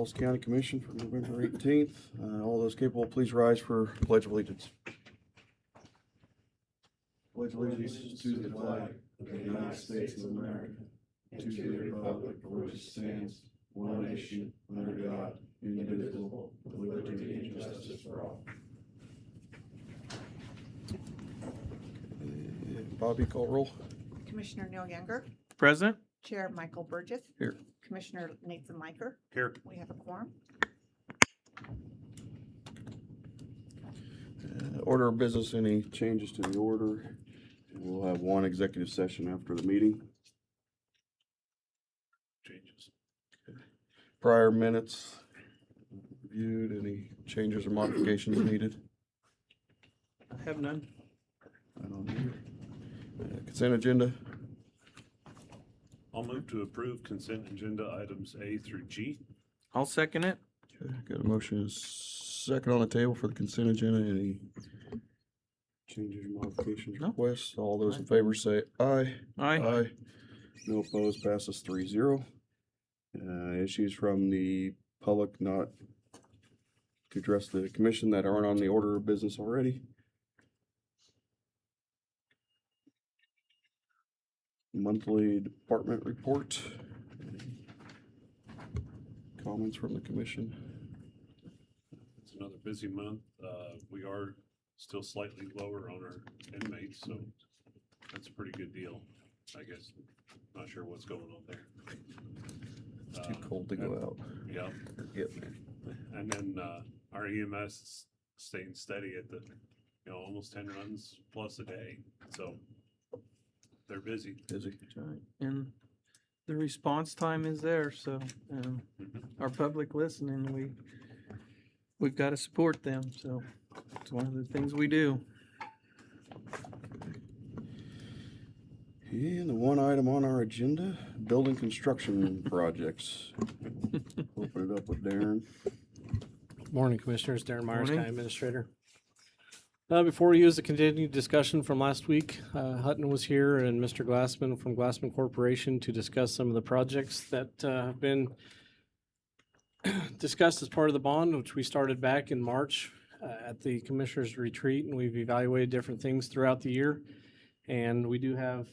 Ellis County Commission for November 18th. All those capable, please rise for Pledge of Allegiance. Pledge allegiance to the flag of the United States of America, to the republic for which it stands, one nation, under God, indivisible, with liberty and justice for all. Bobby, call roll. Commissioner Neil Younger, Present. Chair Michael Burgess. Here. Commissioner Nathan Liker. Here. We have a quorum. Order of business, any changes to the order? We'll have one executive session after the meeting. Changes. Prior minutes reviewed, any changes or modifications needed? I have none. I don't either. Consent agenda, I'll move to approve consent agenda items A through G. I'll second it. okay, got a motion is second on the table for the consent agenda. Any changes or modifications, No. requests? All those in favor say aye. Aye. No opposed, passes 3-0. Issues from the public not to address the commission that aren't on the order of business already. Monthly department report. Comments from the commission? It's another busy month. We are still slightly lower on our inmates, so that's a pretty good deal, I guess. Not sure what's going on there. It's too cold to go out. Yeah, They're getting it. and then our EMS is staying steady at the, almost 10 runs plus a day, so they're busy. Busy. Right. And the response time is there, so our public listening, we've got to support them. So it's one of the things we do. And the one item on our agenda, building construction projects. Open it up with Darren. Morning, Commissioners. Darren Myers, Morning. County Administrator. Before we use the continued discussion from last week, Hutton was here and Mr. Glassman from Glassman Corporation to discuss some of the projects that have been discussed as part of the bond, which we started back in March at the Commissioners Retreat, and we've evaluated different things throughout the year. And we do have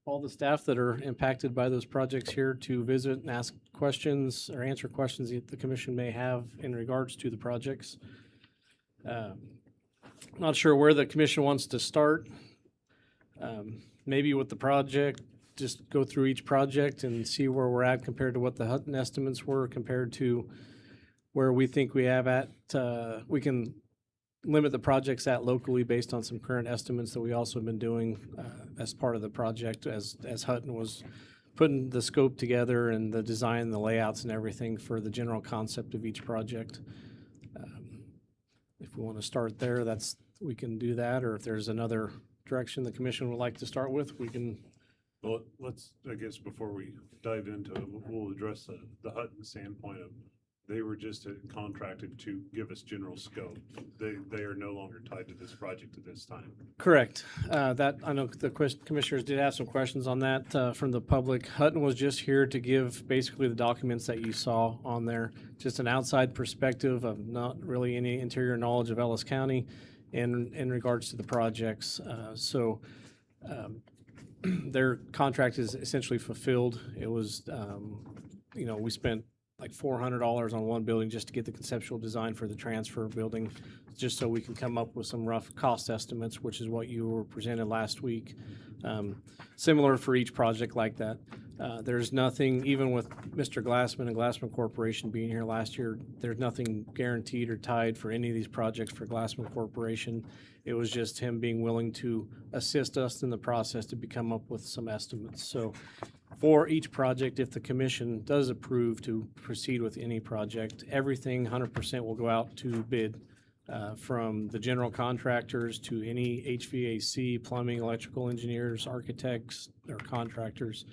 all the staff that are impacted by those projects here to visit and ask questions or answer questions that the commission may have in regards to the projects. Not sure where the commission wants to start. Maybe with the project, just go through each project and see where we're at compared to what the Hutton estimates were compared to where we think we have at, we can limit the projects at locally based on some current estimates that we also have been doing as part of the project as Hutton was putting the scope together and the design, the layouts and everything for the general concept of each project. If we want to start there, we can do that, or if there's another direction the commission would like to start with, we can. Well, let's, I guess, before we dive into it, we'll address the Hutton standpoint of, they were just contracted to give us general scope. They are no longer tied to this project at this time. Correct. That, I know the commissioners did have some questions on that from the public. Hutton was just here to give basically the documents that you saw on there, just an outside perspective of not really any interior knowledge of Ellis County in regards to the projects. Their contract is essentially fulfilled. It was, we spent like $400 on one building just to get the conceptual design for the transfer building, just so we can come up with some rough cost estimates, which is what you were presented last week. Similar for each project like that. There's nothing, even with Mr. Glassman and Glassman Corporation being here last year, there's nothing guaranteed or tied for any of these projects for Glassman Corporation. It was just him being willing to assist us in the process to come up with some estimates. So for each project, if the commission does approve to proceed with any project, everything 100% will go out to bid, from the general contractors to any HVAC, plumbing, electrical engineers, architects, or contractors.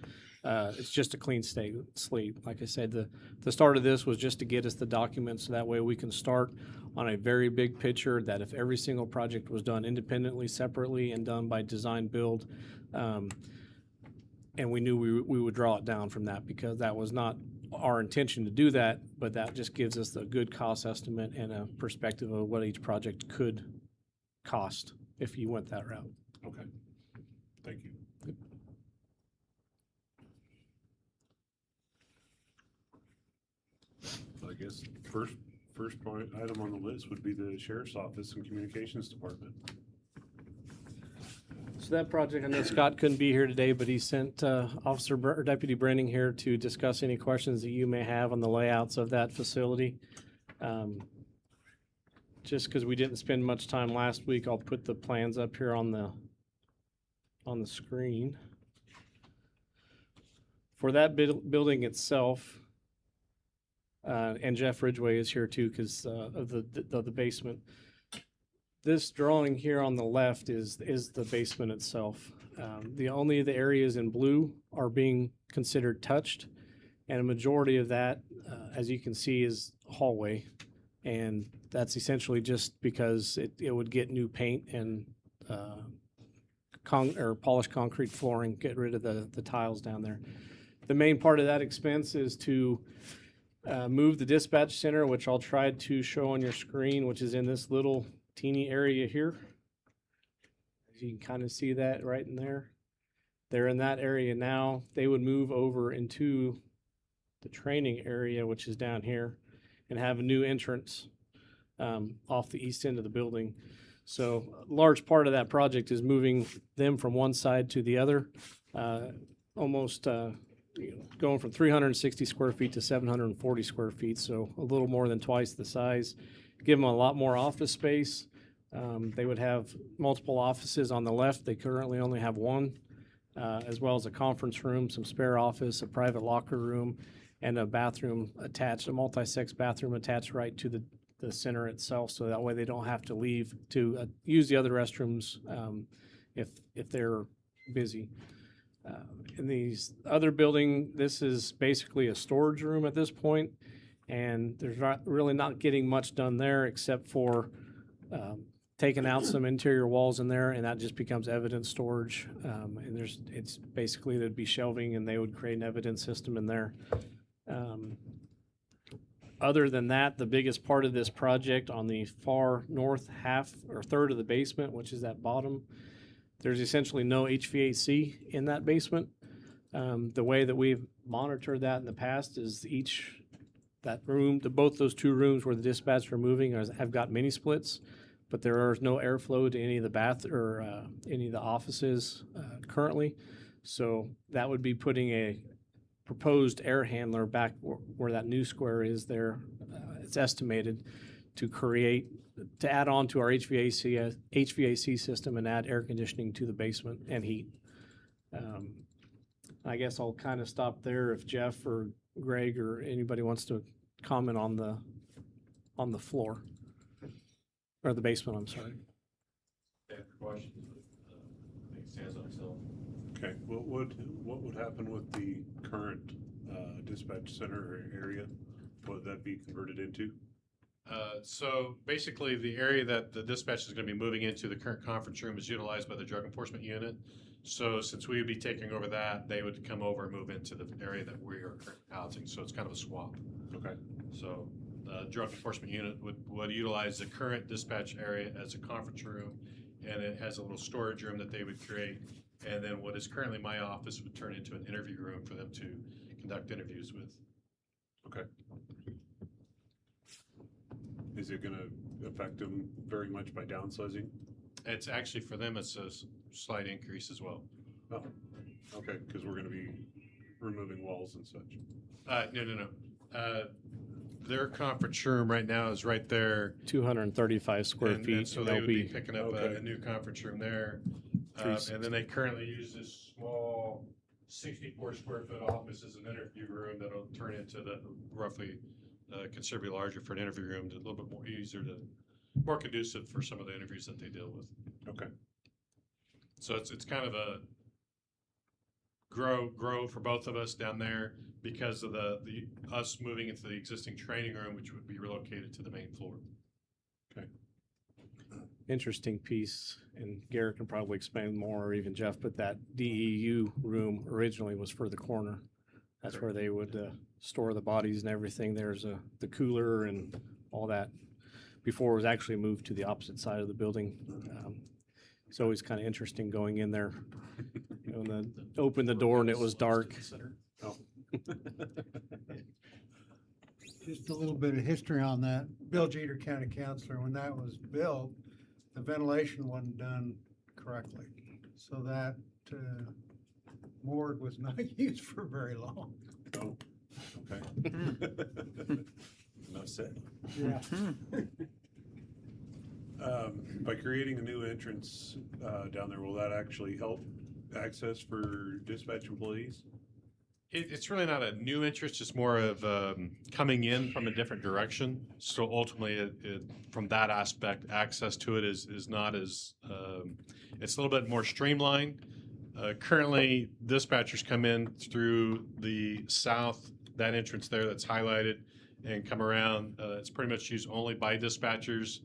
It's just a clean slate. Like I said, the start of this was just to get us the documents so that way we can start on a very big picture that if every single project was done independently, separately, and done by design build, and we knew we would draw it down from that, because that was not our intention to do that, but that just gives us a good cost estimate and a perspective of what each project could cost if you went that route. Okay, thank you. I guess first point item on the list would be the sheriff's office and communications department. So that project, I know Scott couldn't be here today, but he sent or Deputy Brenning here to discuss any questions that you may have on the layouts of that facility. Just because we didn't spend much time last week, I'll put the plans up here on the screen. For that building itself, and Jeff Ridgway is here too because of the basement. This drawing here on the left is the basement itself. The areas in blue are being considered touched, and a majority of that, as you can see, is hallway, and that's essentially just because it would get new paint and polished concrete flooring, get rid of the tiles down there. The main part of that expense is to move the dispatch center, which I'll try to show on your screen, which is in this little teeny area here. As you can kind of see that right in there. They're in that area now. They would move over into the training area, which is down here, and have a new entrance off the east end of the building. So a large part of that project is moving them from one side to the other, almost going from 360 square feet to 740 square feet, so a little more than twice the size. Give them a lot more office space. They would have multiple offices on the left. They currently only have one, as well as a conference room, some spare office, a private locker room, and a bathroom attached, a multi-sex bathroom attached right to the center itself, so that way they don't have to leave to use the other restrooms if they're busy. In these other building, this is basically a storage room at this point, and there's not getting much done there except for taking out some interior walls in there, and that just becomes evidence storage. And it's basically there'd be shelving, and they would create an evidence system in there. Other than that, the biggest part of this project on the far north half or third of the basement, which is that bottom, there's essentially no HVAC in that basement. The way that we've monitored that in the past is both those two rooms where the dispatch are moving have got mini splits, but there is no airflow to any of the any of the offices currently. So that would be putting a proposed air handler back where that new square is there. It's estimated to add on to our HVAC system and add air conditioning to the basement and heat. I guess I'll kind of stop there if Jeff or Greg or anybody wants to comment on the floor or the basement. I'm sorry. Questions? Makes sense on itself. Okay, what would happen with the current dispatch center area? What would that be converted into? So basically, the area that the dispatch is going to be moving into, the current conference room, is utilized by the drug enforcement unit. So since we would be taking over that, they would come over and move into the area that we are currently housing. So it's kind of a swap. Okay. So the drug enforcement unit would utilize the current dispatch area as a conference room, and it has a little storage room that they would create. And then what is currently my office would turn into an interview room for them to conduct interviews with. Okay. Is it going to affect them very much by downsizing? It's actually, for them, it's a slight increase as well. Oh, okay, because we're going to be removing walls and such. No. Their conference room right now is right there. 235 square feet. And so they would be picking up a new conference room there. And then they currently use this small 64 square foot office as an interview room that'll turn into the roughly considerably larger for an interview room, a little bit more conducive for some of the interviews that they deal with. Okay. So it's kind of a grow for both of us down there because of the us moving into the existing training room, which would be relocated to the main floor. Okay. Interesting piece, and Garrett can probably explain more, or even Jeff, but that DEU room originally was for the coroner. That's where they would store the bodies and everything. There's the cooler and all that before it was actually moved to the opposite side of the building. It's always kind of interesting going in there. You know, and then opened the door and it was dark. Oh. Just a little bit of history on that. Bill Jeter, County Councilor, when that was built, the ventilation wasn't done correctly. So that morgue was not used for very long. Oh, okay. Enough said. Yeah. By creating a new entrance down there, will that actually help access for dispatch employees? It's really not a new interest, it's more of coming in from a different direction. So ultimately, from that aspect, access to it is not as, it's a little bit more streamlined. Currently, dispatchers come in through the south, that entrance there that's highlighted, and come around. It's pretty much used only by dispatchers.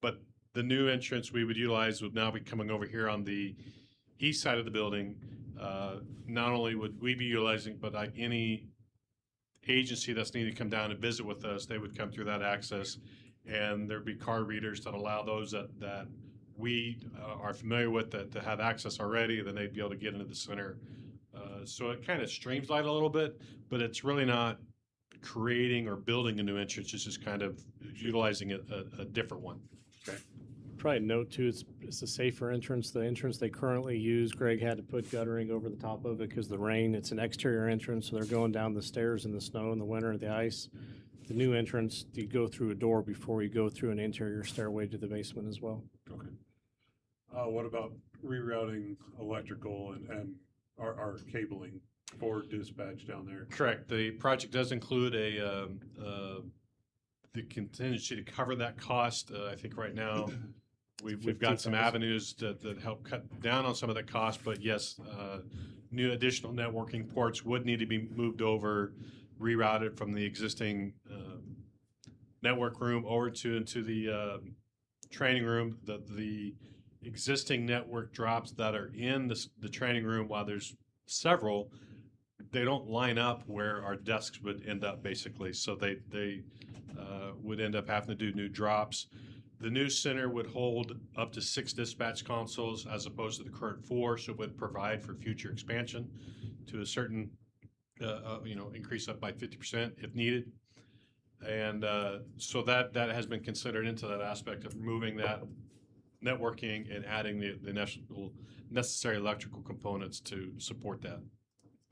But the new entrance we would utilize would now be coming over here on the east side of the building. Not only would we be utilizing, but like any agency that's needed to come down and visit with us, they would come through that access. And there'd be card readers that allow those that we are familiar with that have access already, then they'd be able to get into the center. So it kind of streamlines a little bit, but it's really not creating or building a new entrance, it's just kind of utilizing a different one. Probably note too, it's a safer entrance. The entrance they currently use, Greg had to put guttering over the top of it because the rain. It's an exterior entrance, so they're going down the stairs in the snow in the winter, the ice. The new entrance, you go through a door before you go through an interior stairway to the basement as well. Okay. What about rerouting electrical and our cabling for dispatch down there? Correct. The project does include the contingency to cover that cost. I think right now we've got some 50,000. avenues that help cut down on some of the cost, but yes, new additional networking ports would need to be moved over, rerouted from the existing network room over into the training room. The existing network drops that are in the training room, while there's several, they don't line up where our desks would end up basically. So they would end up having to do new drops. The new center would hold up to 6 dispatch consoles as opposed to the current 4, so it would provide for future expansion to a certain, increase up by 50% if needed. And so that has been considered into that aspect of moving that networking and adding the necessary electrical components to support that.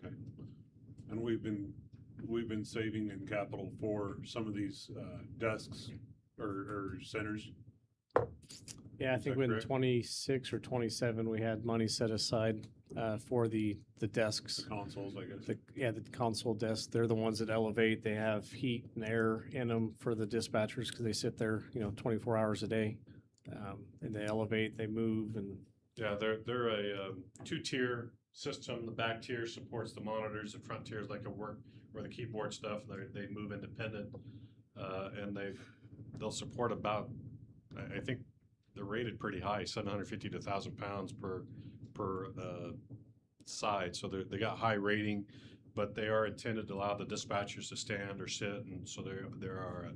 Okay. And we've been saving in capital for some of these desks or centers. Yeah, I Is think that in correct? 26 or 27, we had money set aside for the desks. Consoles, I guess. The console desks, they're the ones that elevate. They have heat and air in them for the dispatchers because they sit there, 24 hours a day. And they elevate, they move, and Yeah, they're a 2-tier system. The back tier supports the monitors. The front tier is like a work or the keyboard stuff. They move independent, and they'll support about, I think they're rated pretty high, 750 to 1,000 pounds per side. So they got high rating, but they are intended to allow the dispatchers to stand or sit, and so there are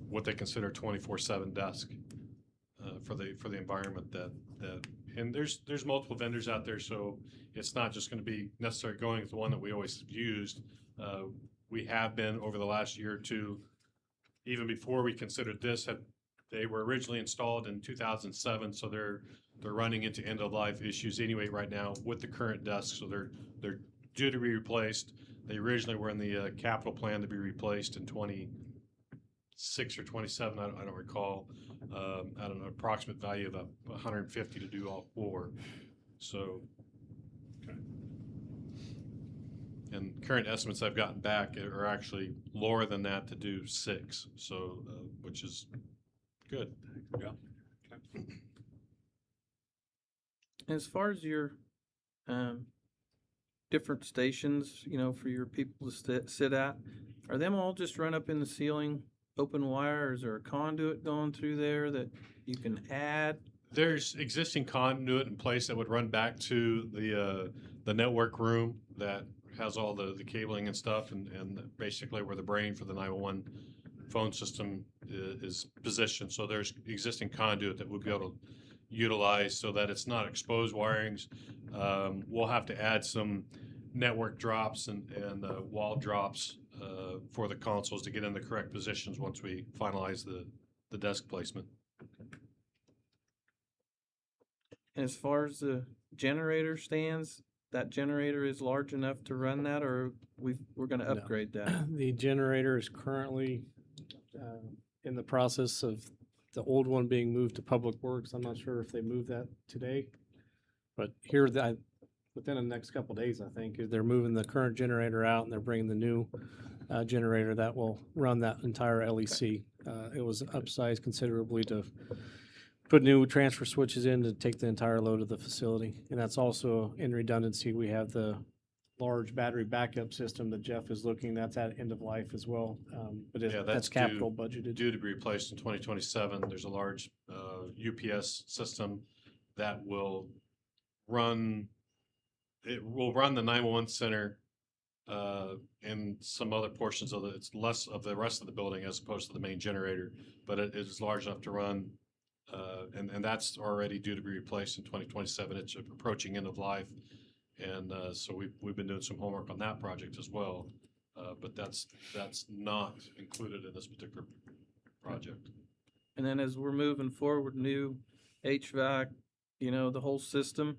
what they consider 24/7 desk for the environment that and there's multiple vendors out there, so it's not just going to be necessarily going with the one that we always used. We have been over the last year or two, even before we considered this, they were originally installed in 2007, so they're running into end of life issues anyway right now with the current desks, so they're due to be replaced. They originally were in the capital plan to be replaced in 26 or 27, I don't recall, at an approximate value of $150 to do all 4. So, Okay. and current estimates I've gotten back are actually lower than that to do 6, so which is good. Yeah. As far as your different stations, for your people to sit at, are them all just run up in the ceiling, open wire, or is there a conduit going through there that you can add? There's existing conduit in place that would run back to the network room that has all the cabling and stuff, and basically where the brain for the 911 phone system is positioned. So there's existing conduit that we'll be able to utilize so that it's not exposed wirings. We'll have to add some network drops and wall drops for the consoles to get in the correct positions once we finalize the desk placement. And as far as the generator stands, that generator is large enough to run that, or we're gonna No. upgrade that? The generator is currently in the process of the old one being moved to Public Works. I'm not sure if they moved that today. But here, within the next couple of days, I think, they're moving the current generator out and they're bringing the new generator that will run that entire LEC. It was upsized considerably to put new transfer switches in to take the entire load of the facility. And that's also in redundancy. We have the large battery backup system that Jeff is looking, that's at end of life as well. But Yeah, that's that's capital budgeted. Due to be replaced in 2027. There's a large UPS system that will run. It will run the 911 center and some other portions of it's less of the rest of the building as opposed to the main generator, but it is large enough to run. And that's already due to be replaced in 2027. It's approaching end of life. And so we've been doing some homework on that project as well. But that's not included in this particular project. And then as we're moving forward, new HVAC, the whole system.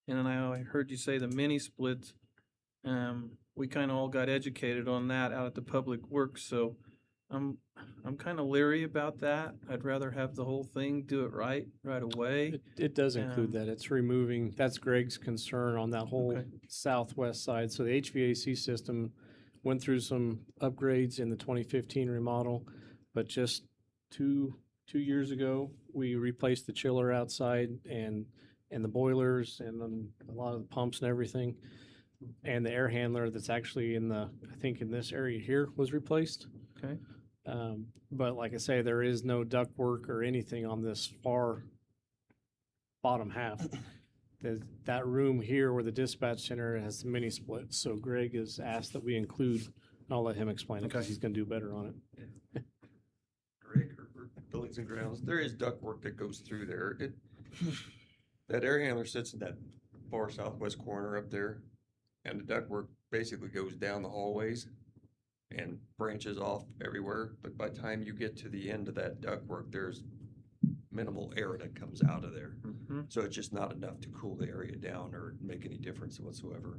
And then I heard you say the mini splits. We kind of all got educated on that out at the Public Works, so I'm kind of leery about that. I'd rather have the whole thing, do it right away. It does include Um, that. It's removing, that's Greg's concern on that whole Okay. southwest side. So the HVAC system went through some upgrades in the 2015 remodel, but just two years ago, we replaced the chiller outside and the boilers and then a lot of the pumps and everything. And the air handler that's actually I think in this area here was replaced. Okay. But like I say, there is no ductwork or anything on this far bottom half. That room here where the dispatch center has the mini splits. So Greg has asked that we include, and I'll let him explain it because he's gonna do better on it. Greg or Buildings and Grounds, there is ductwork that goes through there. That air handler sits in that far southwest corner up there, and the ductwork basically goes down the hallways and branches off everywhere. But by the time you get to the end of that ductwork, there's minimal air that comes out of there. Mhm. So it's just not enough to cool the area down or make any difference whatsoever.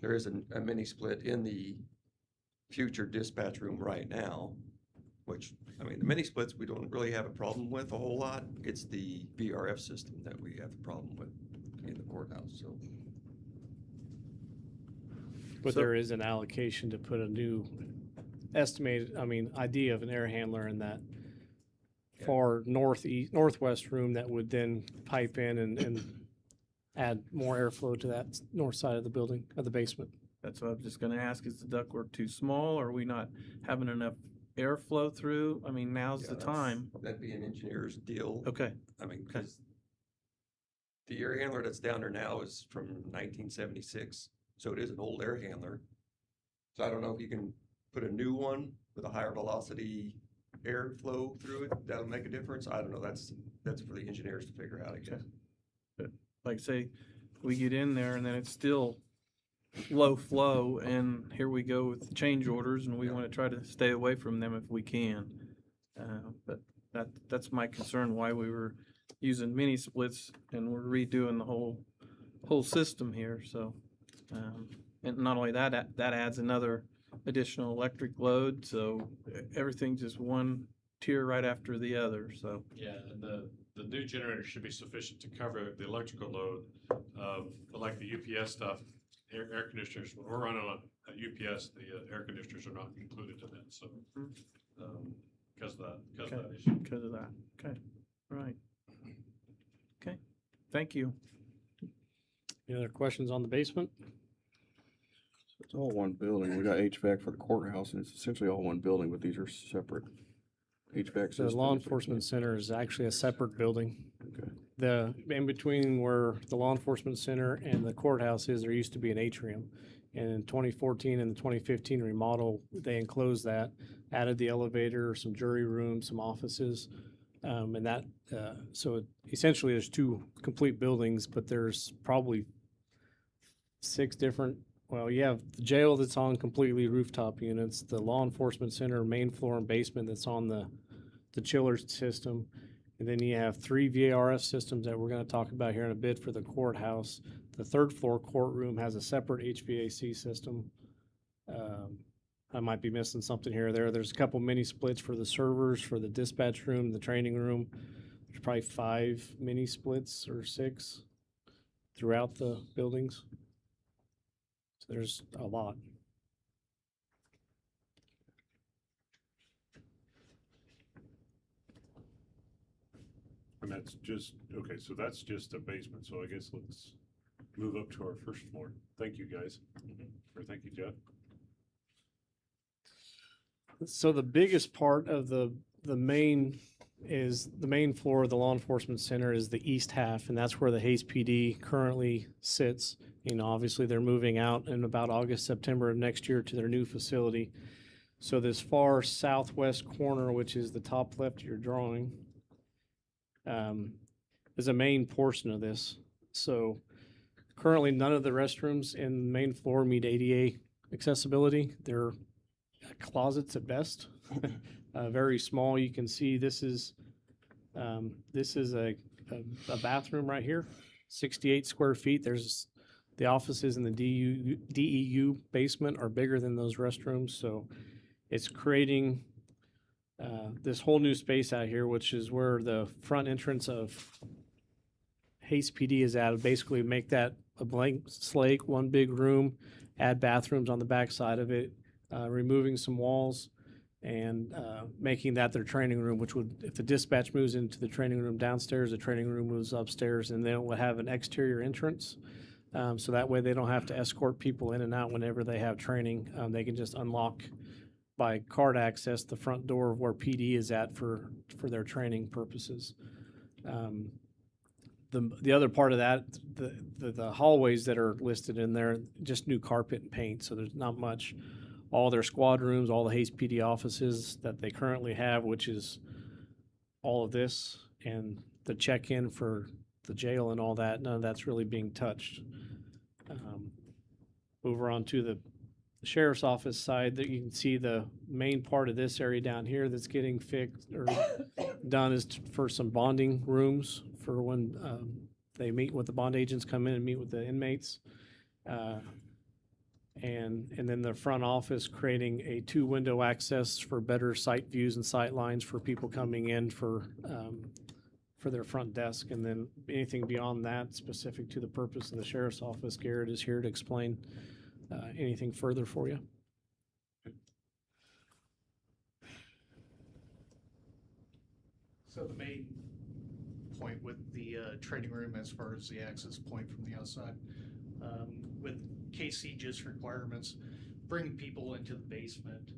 There is a mini split in the future dispatch room right now, which, I mean, the mini splits, we don't really have a problem with a whole lot. It's the VRF system that we have the problem with in the courthouse, so. But So- there is an allocation to put a new idea of an air handler in that far northwest room that would then pipe in and add more airflow to that north side of the building, of the basement. That's what I was just gonna ask, is the ductwork too small? Are we not having enough airflow through? I mean, now's Yeah, the that's- time. That'd be an engineer's deal. Okay, I mean, because the air handler that's down there now is from 1976, so it is an old air handler. So I don't know if you can put a new one with a higher velocity airflow through it, that'll make a difference. I don't know, that's for the engineers to figure out, I guess. like say, we get in there and then it's still low flow, and here we go with change orders, and we Yeah. wanna try to stay away from them if we can. But that's my concern, why we were using mini splits and we're redoing the whole system here, so. And not only that adds another additional electric load, so everything's just one tier right after the other, so. Yeah, and the new generator should be sufficient to cover the electrical load. But like the UPS stuff, air conditioners, when we're running on a UPS, the air conditioners are not included in it, so. Because of that issue. Because of that, okay, right. Okay, thank you. Any other questions on the basement? It's all one building. We got HVAC for the courthouse and it's essentially all one building, but these are separate HVAC The systems? law enforcement center is actually a separate building. Okay. The, in between where the law enforcement center and the courthouse is, there used to be an atrium. And in 2014 and the 2015 remodel, they enclosed that, added the elevator, some jury rooms, some offices. And that, so essentially there's two complete buildings, but there's probably 6 different, well, you have the jail that's on completely rooftop units, the law enforcement center, main floor and basement that's on the chiller system. And then you have 3 VARF systems that we're going to talk about here in a bit for the courthouse. The 3rd floor courtroom has a separate HVAC system. I might be missing something here or there. There's a couple mini splits for the servers, for the dispatch room, the training room. There's probably 5 mini splits or 6 throughout the buildings. So there's a lot. And that's just, okay, so that's just a basement, so I guess let's move up to our first floor. Thank you, guys. Or thank you, Jeff. So the biggest part of the main is the main floor of the law enforcement center is the east half, and that's where the Hayes PD currently sits. You know, obviously they're moving out in about August, September of next year to their new facility. So this far southwest corner, which is the top left of your drawing, is a main portion of this. So currently none of the restrooms in the main floor meet ADA accessibility. They're closets at best, very small. You can see this is a bathroom right here, 68 square feet. There's the offices in the DEU basement are bigger than those restrooms, so it's creating this whole new space out here, which is where the front entrance of Hayes PD is at. Basically, make that a blank slate, one big room, add bathrooms on the back side of it. Removing some walls and making that their training room, which would, if the dispatch moves into the training room downstairs, the training room moves upstairs, and then it will have an exterior entrance. So that way they don't have to escort people in and out whenever they have training. They can just unlock by card access the front door of where PD is at for their training purposes. The other part of that, the hallways that are listed in there, just new carpet and paint, so there's not much. All their squad rooms, all the Hayes PD offices that they currently have, which is all of this, and the check-in for the jail and all that, none of that's really being touched. Over onto the sheriff's office side, that you can see the main part of this area down here that's getting fixed or done is for some bonding rooms for when they meet with the bond agents, come in and meet with the inmates. And then the front office creating a 2-window access for better sight views and sight lines for people coming in for their front desk. And then anything beyond that specific to the purpose of the sheriff's office, Garrett is here to explain anything further for you. So the main point with the training room, as far as the access point from the outside, with KCGIS requirements, bring people into the basement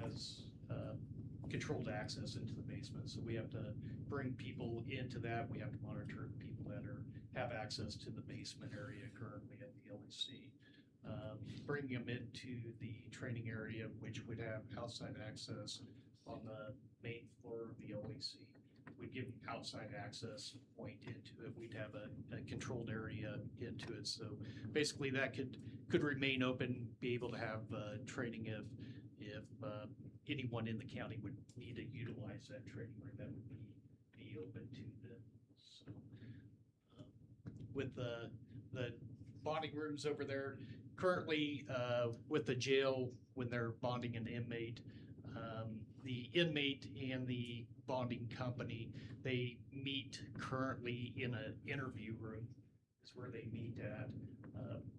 as controlled access into the basement. So we have to bring people into that. We have to monitor people that have access to the basement area currently at the LEC. Bringing them into the training area, which would have outside access on the main floor of the LEC. We'd give outside access point into it. We'd have a controlled area into it. So basically that could remain open, be able to have training if anyone in the county would need to utilize that training room, that would be open to them. So with the bonding rooms over there, currently with the jail, when they're bonding an inmate, the inmate and the bonding company, they meet currently in an interview room, is where they meet at,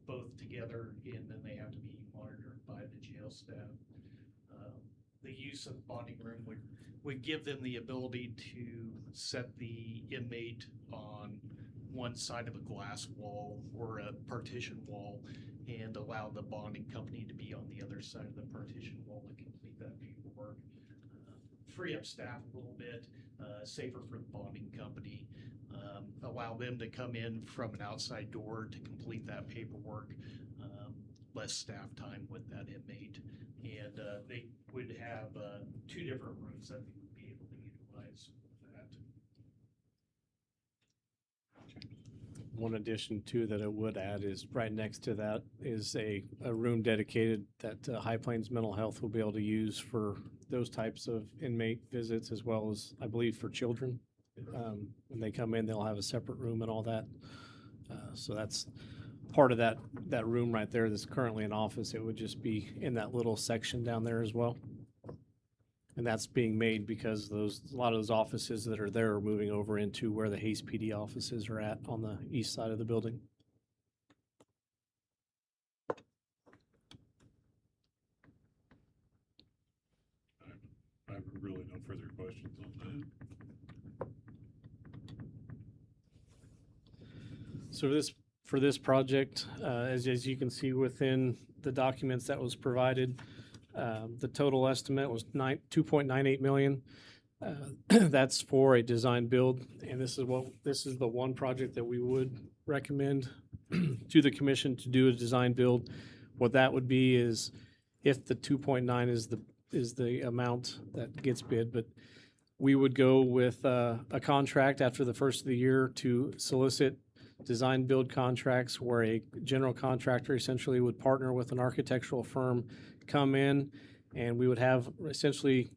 both together, and then they have to be monitored by the jail staff. The use of the bonding room would give them the ability to set the inmate on one side of a glass wall or a partition wall and allow the bonding company to be on the other side of the partition wall to complete that paperwork. free up staff a little bit, safer for the bonding company, allow them to come in from an outside door to complete that paperwork, less staff time with that inmate. And they would have 2 different rooms that they would be able to utilize for that. One addition too that I would add is right next to that is a room dedicated that High Plains Mental Health will be able to use for those types of inmate visits, as well as, I believe, for children. When they come in, they'll have a separate room and all that. So that's part of that room right there that's currently an office. It would just be in that little section down there as well. And that's being made because a lot of those offices that are there are moving over into where the Hayes PD offices are at on the east side of the building. I have really no further questions on that. So for this project, as you can see within the documents that was provided, the total estimate was $2.98 million. That's for a design build, and this is the one project that we would recommend to the commission to do a design build. What that would be is if the 2.9 is the amount that gets bid, but we would go with a contract after the first of the year to solicit design build contracts where a general contractor essentially would partner with an architectural firm, come in, and we would have essentially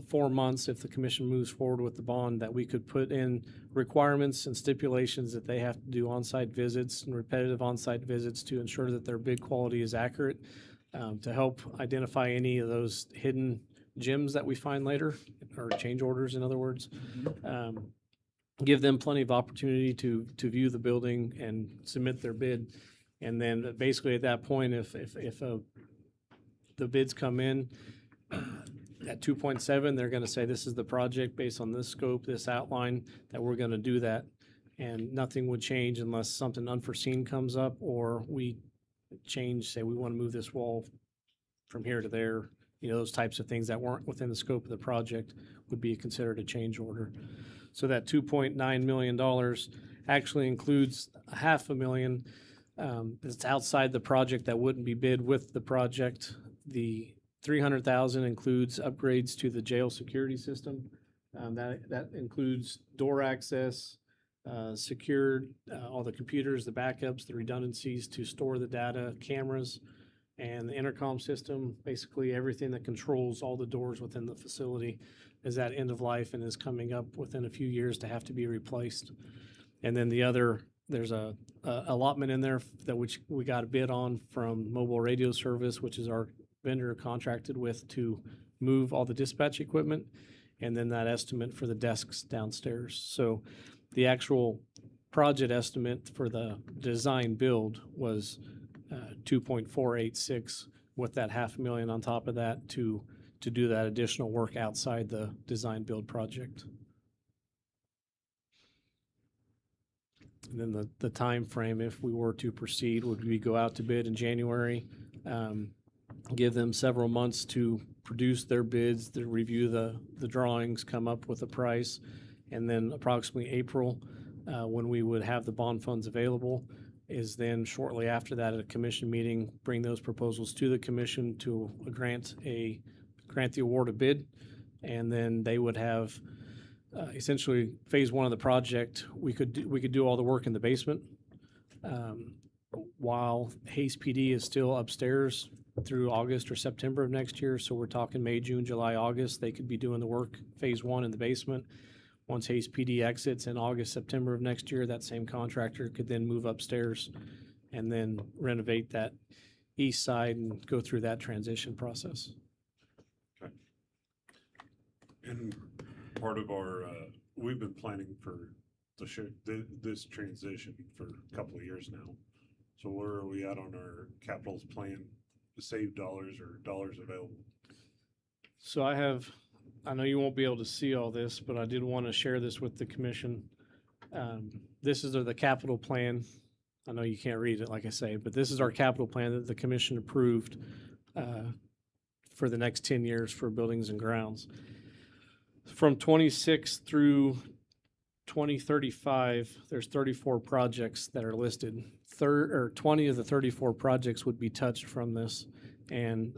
4 months, if the commission moves forward with the bond, that we could put in requirements and stipulations that they have to do on-site visits and repetitive on-site visits to ensure that their bid quality is accurate, to help identify any of those hidden gems that we find later, or change orders, in other words. Give them plenty of opportunity to view the building and submit their bid. And then basically at that point, if the bids come in at 2.7, they're going to say, this is the project based on this scope, this outline, that we're going to do that. And nothing would change unless something unforeseen comes up, or we change, say we want to move this wall from here to there. Those types of things that weren't within the scope of the project would be considered a change order. So that $2.9 million actually includes $500,000 that's outside the project that wouldn't be bid with the project. The $300,000 includes upgrades to the jail security system. That includes door access, secured, all the computers, the backups, the redundancies to store the data, cameras, and the intercom system. Basically everything that controls all the doors within the facility is at end of life and is coming up within a few years to have to be replaced. And then there's a allotment in there that which we got a bid on from Mobile Radio Service, which is our vendor contracted with to move all the dispatch equipment, and then that estimate for the desks downstairs. So the actual project estimate for the design build was 2.486, with that $500,000 on top of that to do that additional work outside the design build project. And then the time frame, if we were to proceed, would we go out to bid in January, give them several months to produce their bids, to review the drawings, come up with a price, and then approximately April, when we would have the bond funds available, is then shortly after that at a commission meeting, bring those proposals to the commission to grant the award of bid, and then they would have essentially phase one of the project. We could do all the work in the basement while Hayes PD is still upstairs through August or September of next year. So we're talking May, June, July, August. They could be doing the work phase one in the basement. Once Hayes PD exits in August, September of next year, that same contractor could then move upstairs and then renovate that east side and go through that transition process. And part of our, we've been planning for this transition for a couple of years now. So where are we at on our capital plan to save dollars or dollars available? So I know you won't be able to see all this, but I did want to share this with the commission. This is the capital plan. I know you can't read it, like I say, but this is our capital plan that the commission approved for the next 10 years for buildings and grounds. From 26 through 2035, there's 34 projects that are listed. 20 of the 34 projects would be touched from this. And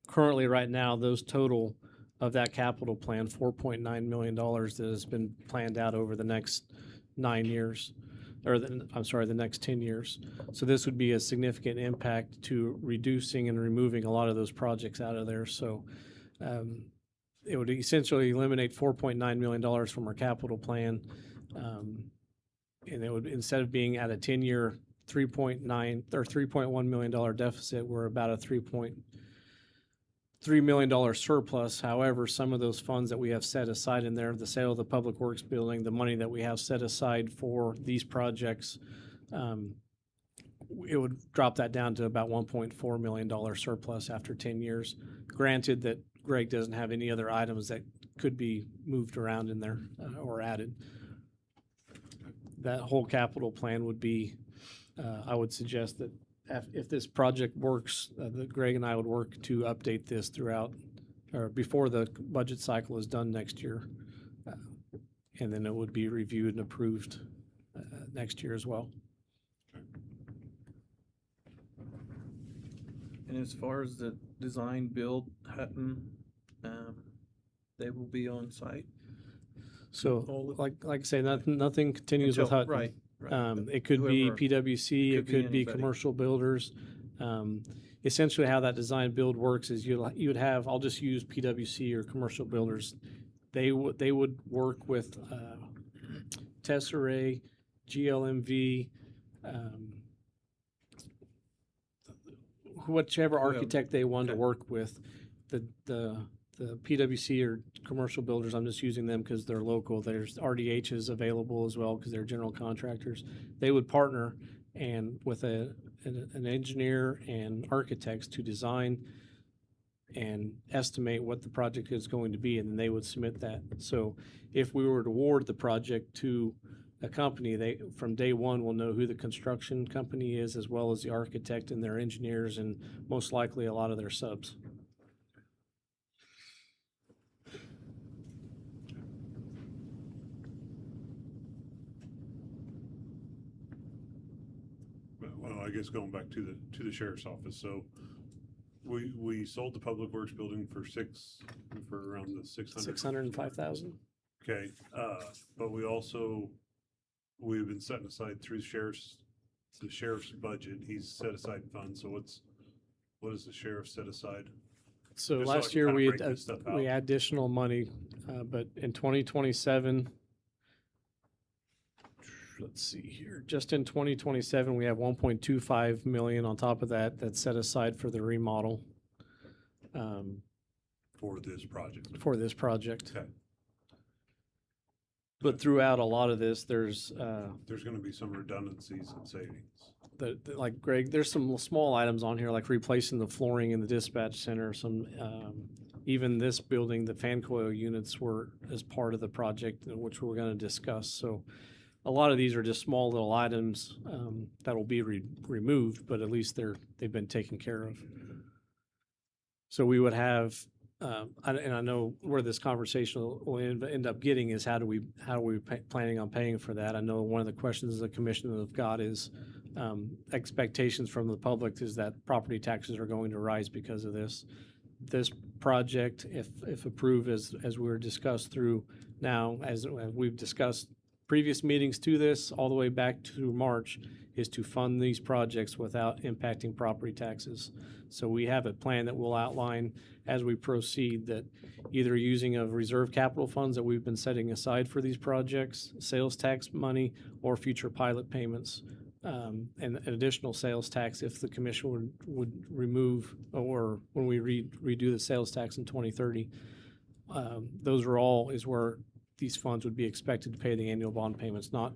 currently, right now, those total of that capital plan, $4.9 million that has been planned out over the next 9 years, or the next 10 years. So this would be a significant impact to reducing and removing a lot of those projects out of there. So it would essentially eliminate $4.9 million from our capital plan. And it would, instead of being at a 10-year 3.9 or $3.1 million deficit, we're about a $3.3 million surplus. However, some of those funds that we have set aside in there, the sale of the Public Works building, the money that we have set aside for these projects, it would drop that down to about $1.4 million surplus after 10 years. Granted that Greg doesn't have any other items that could be moved around in there or added. That whole capital plan would be, I would suggest that if this project works, that Greg and I would work to update this throughout, or before the budget cycle is done next year. And then it would be reviewed and approved next year as well. And as far as the design build Hutton, they will be on site. So like I say, nothing continues with Hutton. Right. It could be Whoever- PWC, it could be could be anybody. commercial builders. Essentially how that design build works is you would have, I'll just use PWC or commercial builders. They would work with Tesserae, GLMV, whichever architect they want to okay. work with. The PWC or commercial builders, I'm just using them because they're local. There's RDHs available as well because they're general contractors. They would partner and with an engineer and architects to design and estimate what the project is going to be, and then they would submit that. So if we were to award the project to a company, they from day one will know who the construction company is, as well as the architect and their engineers, and most likely a lot of their subs. Well, I guess going back to the sheriff's office, so we sold the Public Works building for around the 600. 605,000. Okay, but we've been setting aside through the sheriff's budget, he's set aside funds, so what does the sheriff set aside? So Just so I last can year kinda we break this stuff out. had additional money, but in 2027, let's see here, just in 2027, we have 1.25 million on top of that that's set aside for the remodel For this project. for this project. Okay. But throughout a lot of this, there's There's gonna be some redundancies and savings. like Greg, there's some small items on here, like replacing the flooring in the dispatch center. Some even this building, the fan coil units were as part of the project, which we're going to discuss. So a lot of these are just small little items that will be removed, but at least they've been taken care of. So we would have, and I know where this conversation will end up getting is how are we planning on paying for that? I know one of the questions the commission have got is expectations from the public is that property taxes are going to rise because of this. This project, if approved as we were discussed through now, as we've discussed previous meetings to this, all the way back to March, is to fund these projects without impacting property taxes. So we have a plan that we'll outline as we proceed, that either using of reserve capital funds that we've been setting aside for these projects, sales tax money, or future pilot payments, and additional sales tax if the commission would remove, or when we redo the sales tax in 2030. Those are all is where these funds would be expected to pay the annual bond payments, not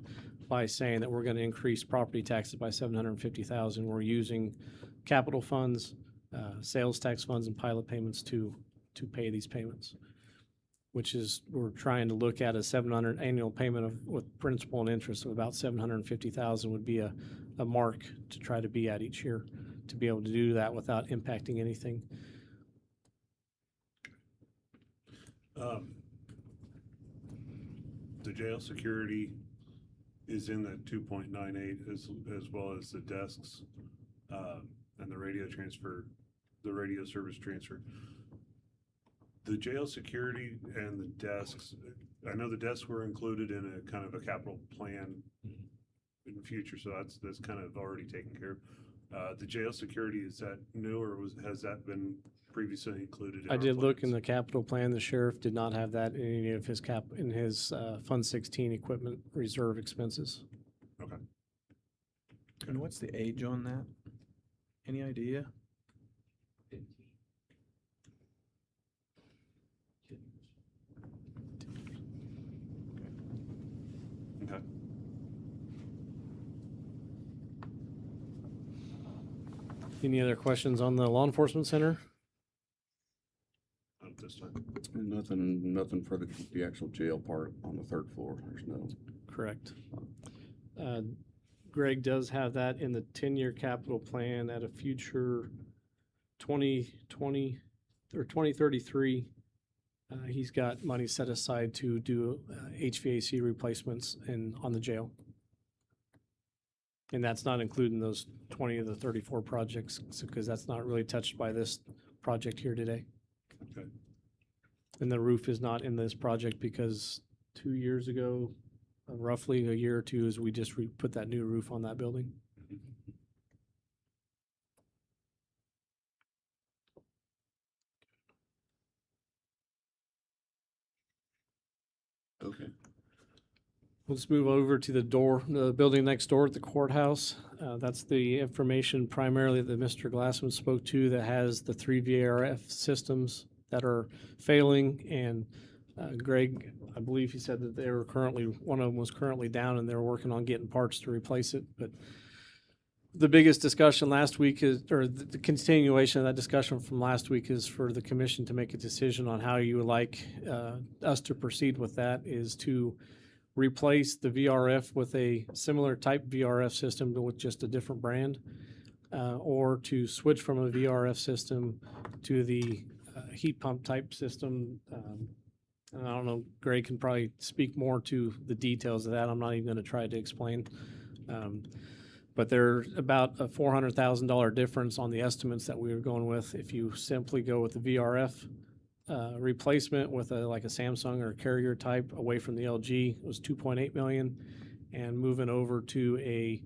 by saying that we're going to increase property taxes by $750,000. We're using capital funds, sales tax funds, and pilot payments to pay these payments, which is we're trying to look at a $700 annual payment with principal and interest of about $750,000 would be a mark to try to be at each year, to be able to do that without impacting anything. The jail security is in that 2.98 as well as the desks, and the radio transfer, the radio service transfer. The jail security and the desks, I know the desks were included in a kind of a capital plan in the future, so that's kind of already taken care of. The jail security, is that new, or has that been previously included in I our did look in plans? the capital plan. The sheriff did not have that in any of his in his Fund 16 equipment reserve expenses. Okay. And what's the age on that? Any idea? Okay. Any other questions on the law enforcement center? Not at this time. Nothing for the actual jail part on the third floor. There's no. Correct. Greg does have that in the 10-year capital plan at a future 2020 or 2033. He's got money set aside to do HVAC replacements on the jail. And that's not including those 20 of the 34 projects, because that's not really touched by this project here today. Okay. And the roof is not in this project because 2 years ago, roughly a year or two, is we just put that new roof on that building. Okay. Let's move over to the building next door at the courthouse. That's the information primarily that Mr. Glassman spoke to, that has the 3 VRF systems that are failing. And Greg, I believe he said that they were one of them was currently down, and they're working on getting parts to replace it. But the biggest discussion last week or the continuation of that discussion from last week, is for the commission to make a decision on how you would like us to proceed with that, is to replace the VRF with a similar type VRF system but with just a different brand, or to switch from a VRF system to the heat pump type system. And I don't know, Greg can probably speak more to the details of that. I'm not even going to try to explain. But there's about a $400,000 difference on the estimates that we were going with. If you simply go with the VRF replacement with like a Samsung or Carrier type away from the LG, it was 2.8 million, and moving over to a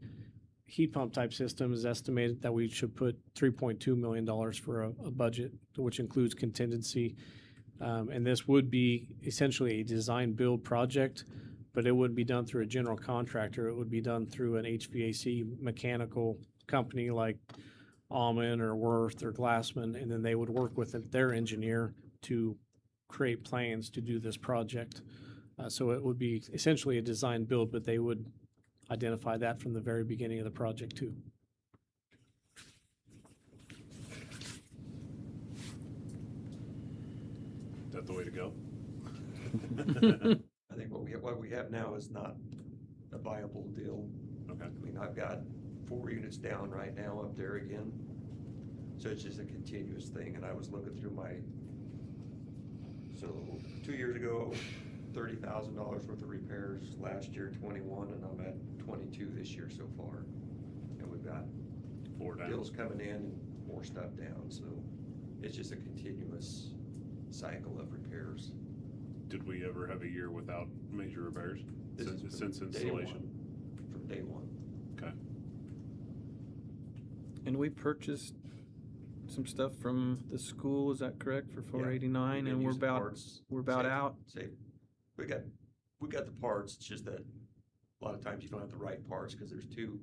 heat pump type system is estimated that we should put $3.2 million for a budget, which includes contingency. And this would be essentially a design build project, but it wouldn't be done through a general contractor. It would be done through an HVAC mechanical company like Alman or Worth or Glassman, and then they would work with their engineer to create plans to do this project. So it would be essentially a design build, but they would identify that from the very beginning of the project too. Is that the way to go? I think what we have now is not a viable deal. Okay. I mean, I've got 4 units down right now up there again. So it's just a continuous thing, and I was looking through so 2 years ago, $30,000 worth of repairs, last year 21, and I'm at 22 this year so far. And we've got 4 down. bills coming in and more stuff down, so it's just a continuous cycle of repairs. Did we ever have a year without major repairs This is since from day installation? From day one. Okay. And we purchased some stuff from the school, is that correct, for 489? We've And been we're using about parts, out. we got the parts. It's just that a lot of times you don't have the right parts because there's two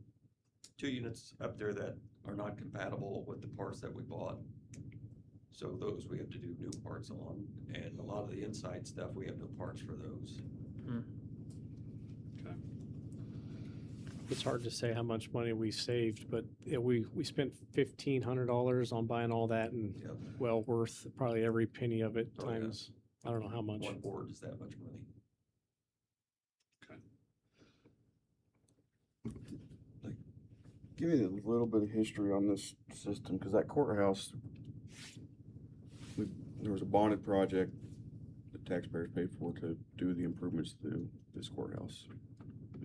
units up there that are not compatible with the parts that we bought. So those we have to do new parts on, and a lot of the inside stuff, we have no parts for those. Okay. It's hard to say how much money we saved, but we spent $1,500 on buying all that, and Yep. well worth probably every penny of it Oh, yeah. times, I don't know how much. One board is that much money. Give me a little bit of history on this system, because that courthouse, there was a bonded project the taxpayers paid for to do the improvements to this courthouse?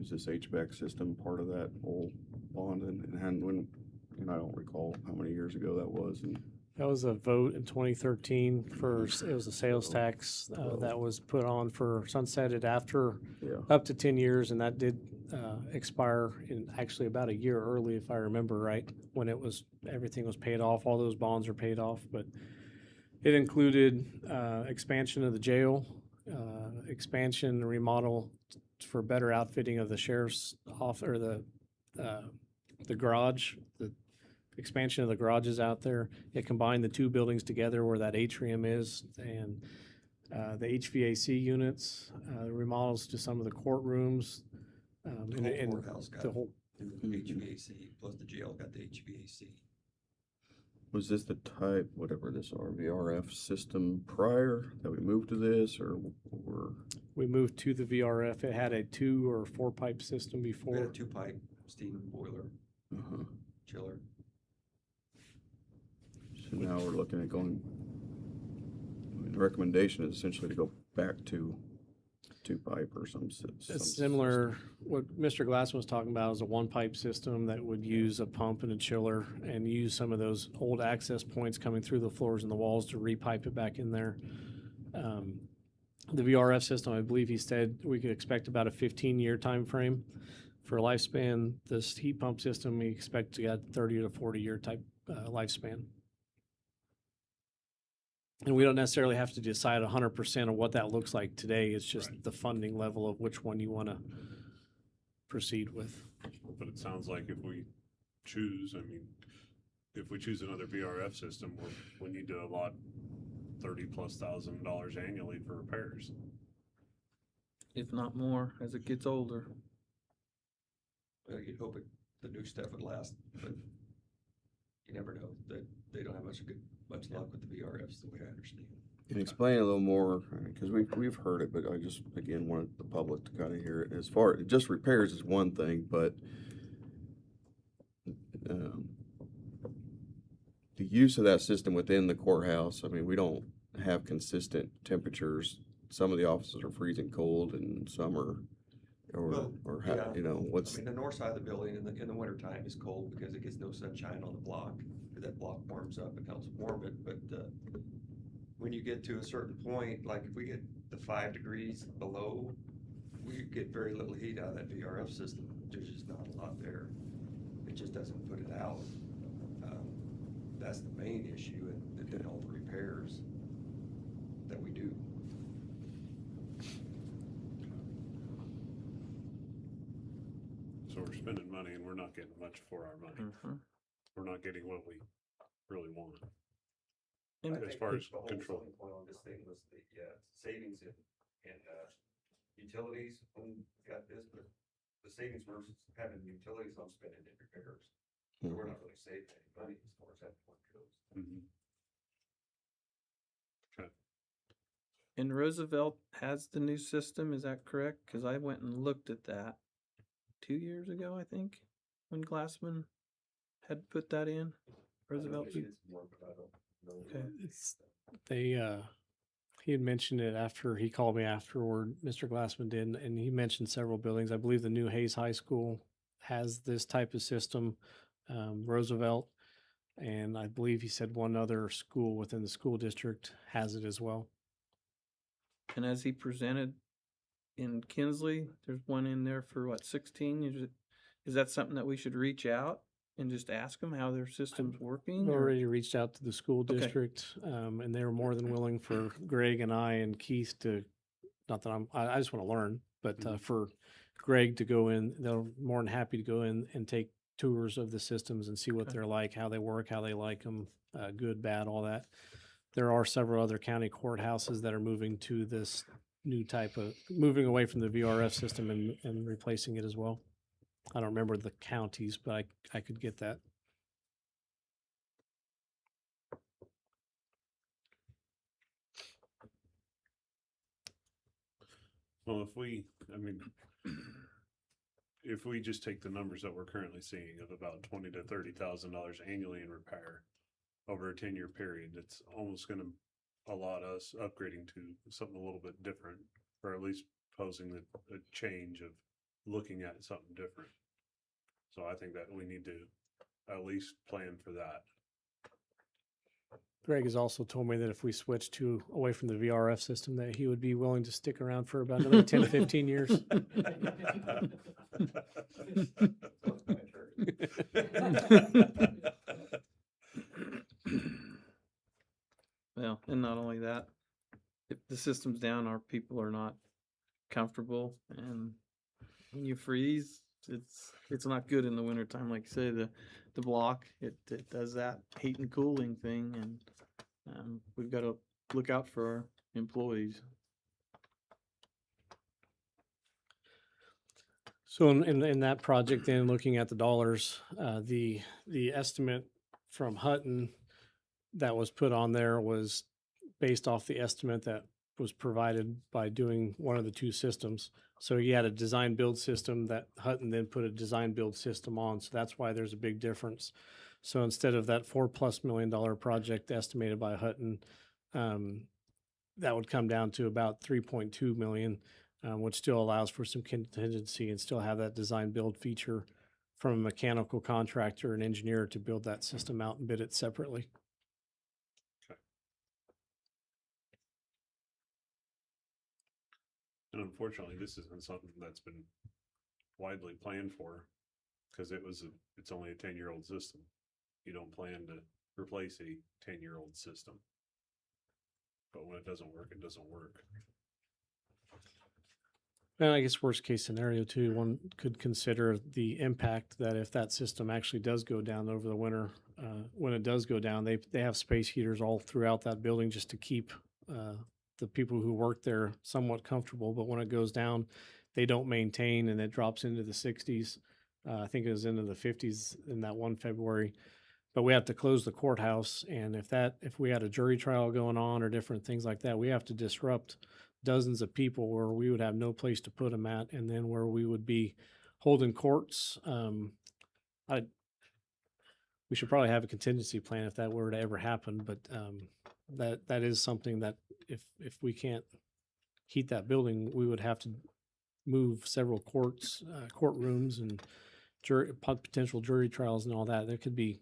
Is this HVAC system part of that whole bond and I don't recall how many years ago that was and. That was a vote in 2013 it was a sales tax that was put on for sunsetted after Yeah. up to 10 years, and that did expire in actually about a year early, if I remember right, when everything was paid off. All those bonds are paid off, but it included expansion of the jail, expansion and remodel for better outfitting of the sheriff's office or the garage, the expansion of the garages out there. It combined the two buildings together where that atrium is, and the HVAC units, remodels to some of the courtrooms. The whole courthouse got the whole, HVAC, plus the jail got the HVAC. Was this the type, whatever this RVRF system prior that we moved to this or? we moved to the VRF. It had a 2 or 4 pipe system We had before. a 2-pipe steam boiler, Uh-huh. chiller. So now we're looking at going, I mean, the recommendation is essentially to go back to 2-pipe or some. It's similar, what Mr. Glassman was talking about is a 1-pipe system that would use a pump and a chiller and use some of those old access points coming through the floors and the walls to repipe it back in there. The VRF system, I believe he said we could expect about a 15-year time frame for lifespan. This heat pump system, we expect to get 30 to 40-year type lifespan. And we don't necessarily have to decide 100% of what that looks like today. It's just the funding level of which one you want to proceed with. But it sounds like if we choose, if we choose another VRF system, we need to allot $30,000+ annually for repairs. If not more, as it gets older. Well, you'd hope the new stuff would last, but you never know. They don't have much luck with the VRFs, the way I understand. Can you explain a little more, because we've heard it, but I just, again, wanted the public to kind of hear it. As far, just repairs is one thing, but the use of that system within the courthouse, we don't have consistent temperatures. Some of the offices are freezing cold and some are, what's. The north side of the building in the wintertime is cold because it gets no sunshine on the block. That block warms up and helps warm it, but when you get to a certain point, like if we get the 5 degrees below, we get very little heat out of that VRF system. There's just not a lot there. It just doesn't put it out. That's the main issue, and then all the repairs that we do. So we're spending money and we're not getting much for our money. Mhm. We're not getting what we really want. And As far as The whole control. selling point on this thing was the savings in utilities when we got this, but the savings versus having utilities, I'm spending in repairs. So we're not really saving any money as far as that point goes. And Roosevelt has the new system, is that correct? Because I went and looked at that 2 years ago, I think, when Glassman had put that in. Roosevelt. Okay. He had mentioned it after he called me afterward, Mr. Glassman did, and he mentioned several buildings. I believe the new Hayes High School has this type of system, Roosevelt, and I believe he said one other school within the school district has it as well. And as he presented in Kinsley, there's one in there for what, 16? Is that something that we should reach out and just ask them how their system's working? We or- already reached out to the school Okay. district, and they were more than willing for Greg and I and Keith to, not that I just want to learn, but for Greg to go in, they're more than happy to go in and take tours of the systems and see what Okay. they're like, how they work, how they like them, good, bad, all that. There are several other county courthouses that are moving to this new type of, moving away from the VRF system and replacing it as well. I don't remember the counties, but I could get that. Well, if we just take the numbers that we're currently seeing of about $20,000 to $30,000 annually in repair over a 10-year period, it's almost gonna a lot of us upgrading to something a little bit different, or at least posing a change of looking at something different. So I think that we need to at least plan for that. Greg has also told me that if we switch away from the VRF system, that he would be willing to stick around for about another 10 to 15 years. Well, and not only that, if the system's down, our people are not comfortable, and when you freeze, it's not good in the wintertime. Like you say, the block, it does that heat and cooling thing, and we've got to look out for our employees. So in that project, then looking at the dollars, the estimate from Hutton that was put on there was based off the estimate that was provided by doing one of the two systems. So you had a design build system that Hutton then put a design build system on. So that's why there's a big difference. So instead of that $4+ million project estimated by Hutton, that would come down to about 3.2 million, which still allows for some contingency and still have that design build feature from a mechanical contractor and engineer to build that system out and bid it separately. And unfortunately, this isn't something that's been widely planned for, because it's only a 10-year-old system. You don't plan to replace a 10-year-old system. But when it doesn't work, it doesn't work. And I guess worst case scenario too, one could consider the impact that if that system actually does go down over the winter, when it does go down, they have space heaters all throughout that building just to keep the people who work there somewhat comfortable. But when it goes down, they don't maintain, and it drops into the 60s. I think it was into the 50s in that one February. But we have to close the courthouse, and if we had a jury trial going on or different things like that, we have to disrupt dozens of people where we would have no place to put them at, and then where we would be holding courts. We should probably have a contingency plan if that were to ever happen, but that is something that if we can't heat that building, we would have to move several courtrooms and potential jury trials and all that. There could be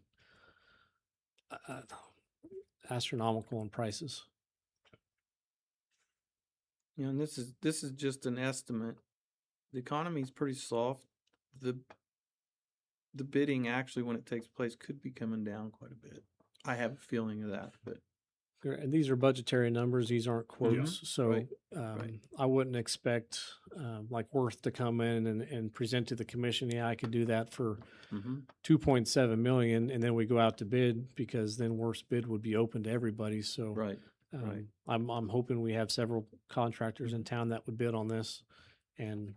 astronomical in prices. You know, and this is just an estimate. The economy is pretty soft. The bidding actually, when it takes place, could be coming down quite a bit. I have a feeling of that, but And these are budgetary numbers. These aren't quotes. So right, right. I wouldn't expect like Worth to come in and present to the commission. Yeah, I could do that for 2.7 million, and then we go out to bid, because then Worth's bid would be open to everybody. So right, right. I'm hoping we have several contractors in town that would bid on this, and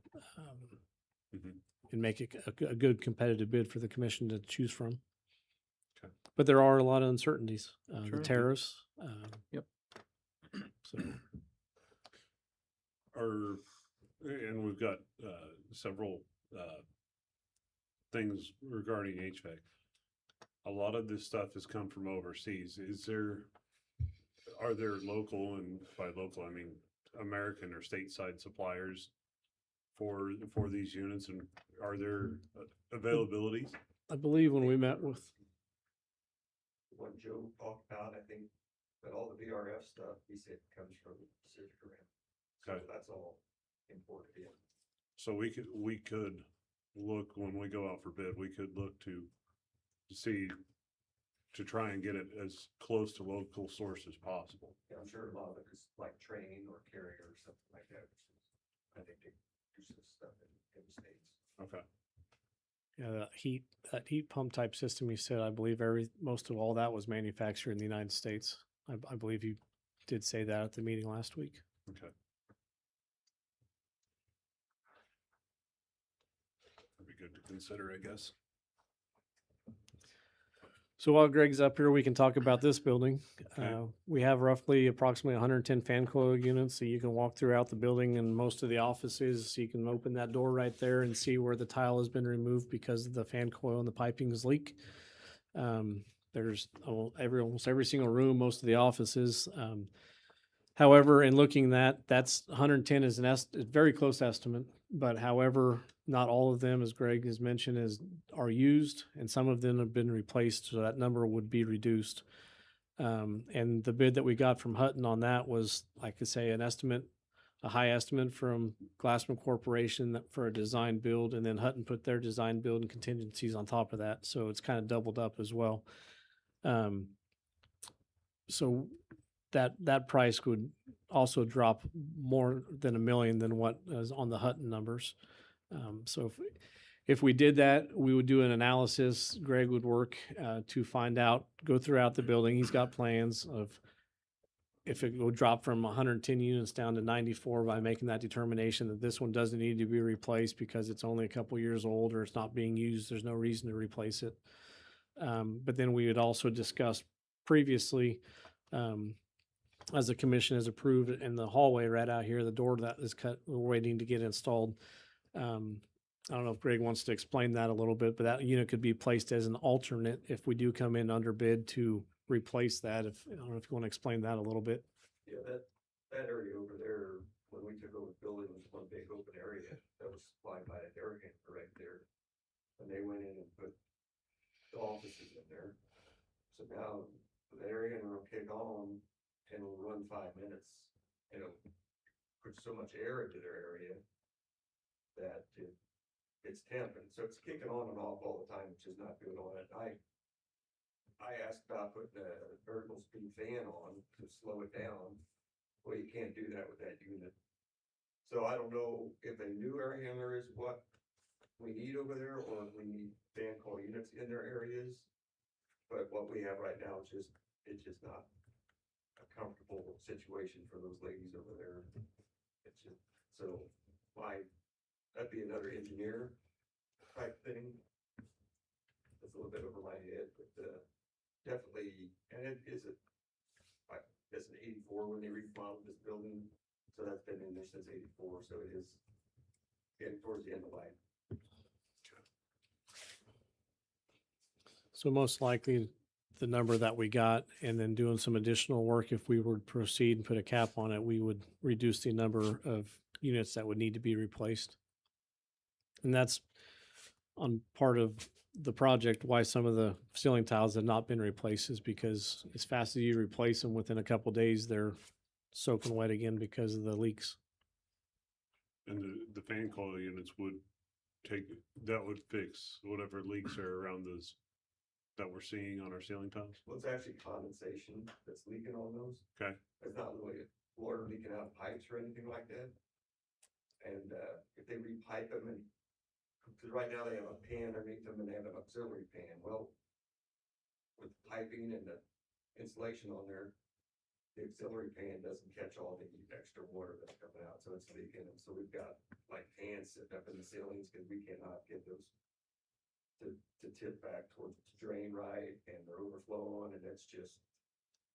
and make it a good competitive bid for the commission to choose from. Okay. But there are a lot of uncertainties. Sure. The tariffs. Yep. So And we've got several things regarding HVAC. A lot of this stuff has come from overseas. Are there local, and by local I mean American or stateside suppliers for these units, and are there availabilities? I believe when we met with, What Joe talked about, I think, but all the VRF stuff, he said comes from Pacific Rim. So Okay. that's all imported in. So we could look, when we go out for bid, we could look to see, to try and get it as close to local source as possible. Yeah, I'm sure a lot of it is like Train or Carrier or something like that, which is, I think they do some stuff in the States. Okay. yeah, that heat pump type system, he said, I believe most of all that was manufactured in the United States. I believe he did say that at the meeting last week. Okay. That'd be good to consider, I guess. So while Greg's up here, we can talk about this building. Okay. We have approximately 110 fan coil units, so you can walk throughout the building and most of the offices. So you can open that door right there and see where the tile has been removed because the fan coil and the piping is leak. There's almost every single room, most of the offices. However, in looking at, that's 110 is a very close estimate, but however, not all of them, as Greg has mentioned, are used, and some of them have been replaced, so that number would be reduced. And the bid that we got from Hutton on that was, like I say, a high estimate from Glassman Corporation for a design build, and then Hutton put their design build and contingencies on top of that, so it's kind of doubled up as well. So that price would also drop more than $1 million than what is on the Hutton numbers. So if we did that, we would do an analysis. Greg would work to find out, go throughout the building. He's got plans of if it will drop from 110 units down to 94 by making that determination that this one doesn't need to be replaced because it's only a couple years old or it's not being used. There's no reason to replace it. But then we would also discuss previously, as the commission has approved in the hallway right out here, the door that is cut, we're waiting to get installed. I don't know if Greg wants to explain that a little bit, but that unit could be placed as an alternate if we do come in under bid to replace that. I don't know if you want to explain that a little bit. Yeah, that area over there, when we took over the building, was one big open area that was supplied by an air handler right there. And they went in and put the offices in there. So now the air handler will kick on and will run 5 minutes. And it'll put so much air into their area that it's tamping. So it's kicking on and off all the time, which is not good on it. I asked about putting a variable speed fan on to slow it down. Well, you can't do that with that unit. So I don't know if a new air handler is what we need over there, or if we need fan call units in their areas. But what we have right now is it's just not a comfortable situation for those ladies over there. It's just, so that'd be another engineer type thing. It's a little bit over my head, but definitely, and it is it's an 84 when they remodeled this building, so that's been in there since 84, so it is getting towards the end of life. So most likely the number that we got, and then doing some additional work, if we were to proceed and put a cap on it, we would reduce the number of units that would need to be replaced. And that's on part of the project, why some of the ceiling tiles have not been replaced, is because as fast as you replace them, within a couple of days, they're soaking wet again because of the leaks. And the fan coil units would fix whatever leaks are around those that we're seeing on our ceiling tiles. Well, it's actually condensation that's leaking on those. Okay. It's not really water leaking out of pipes or anything like that. And if they repipe them, and because right now they have a pan underneath them and they have an auxiliary pan. Well, with piping and the insulation on there, the auxiliary pan doesn't catch all the extra water that's coming out, so it's leaking. And so we've got like pans sitting up in the ceilings because we cannot get those to tip back towards to drain right, and they're overflowing, and it's just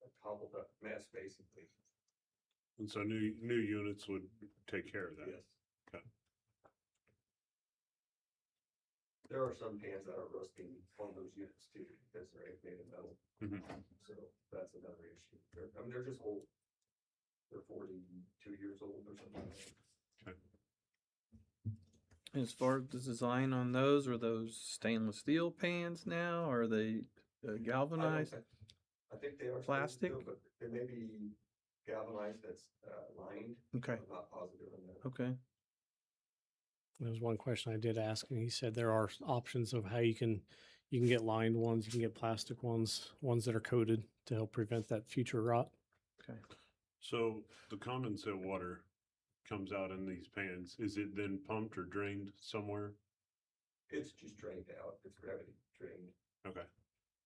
a cobbled up mess basically. And so new units would take care of that. Yes. Okay. There are some pans that are rusting on those units too, because they're made of metal. Mhm. So that's another issue. They're just old. They're 42 years old or something like that. As far as the design on those, are those stainless steel pans now? Are they galvanized? I think they are Plastic? stainless steel, but they may be galvanized that's lined. Okay, I'm not positive on that. okay. There was one question I did ask, and he said there are options of how you can get lined ones, you can get plastic ones that are coated to help prevent that future rot. Okay. So the condensate water comes out in these pans. Is it then pumped or drained somewhere? It's just drained out. It's gravity drained Okay.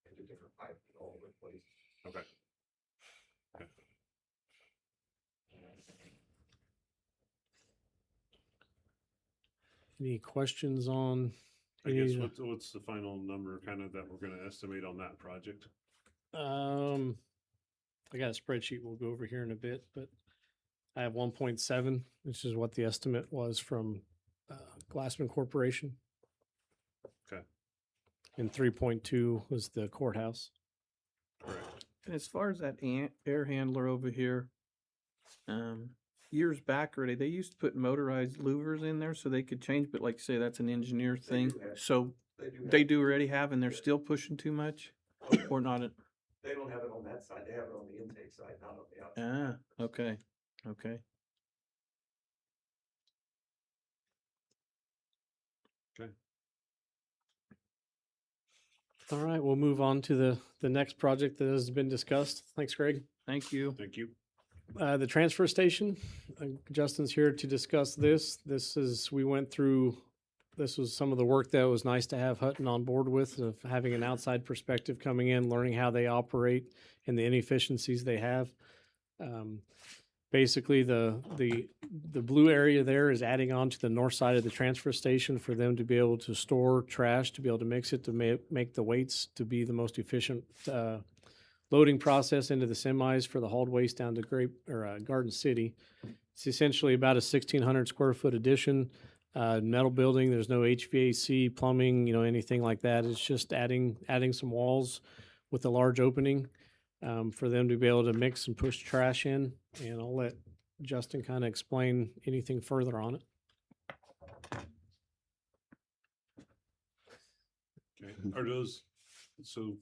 into different pipes all over the place. Okay. Okay. Any questions on? I guess any- what's the final number kind of that we're going to estimate on that project? I got a spreadsheet we'll go over here in a bit, but I have 1.7, which is what the estimate was from Glassman Corporation. Okay. And 3.2 was the courthouse. Correct. And as far as that air handler over here, Years back already, they used to put motorized louvers in there so they could change, but like you say, that's an engineer thing. do have- So they do already have, and they're still pushing too much, or not? They don't have it on that side, they have it on the intake side, not on the outside. Okay, okay. All right, we'll move on to the next project that has been discussed. Thanks, Greg. Thank you. Thank you. The transfer station, Justin's here to discuss this. We went through, this was some of the work that was nice to have Hutton on board with, of having an outside perspective coming in, learning how they operate and the inefficiencies they have. Basically, the blue area there is adding on to the north side of the transfer station for them to be able to store trash, to be able to mix it, to make the weights to be the most efficient loading process into the semis for the hauled waste down to Garden City. It's essentially about a 1,600 square foot addition, metal building. There's no HVAC, plumbing, anything like that. It's just adding some walls with a large opening for them to be able to mix and push trash in. And I'll let Justin kind of explain anything further on it. Okay, are those, so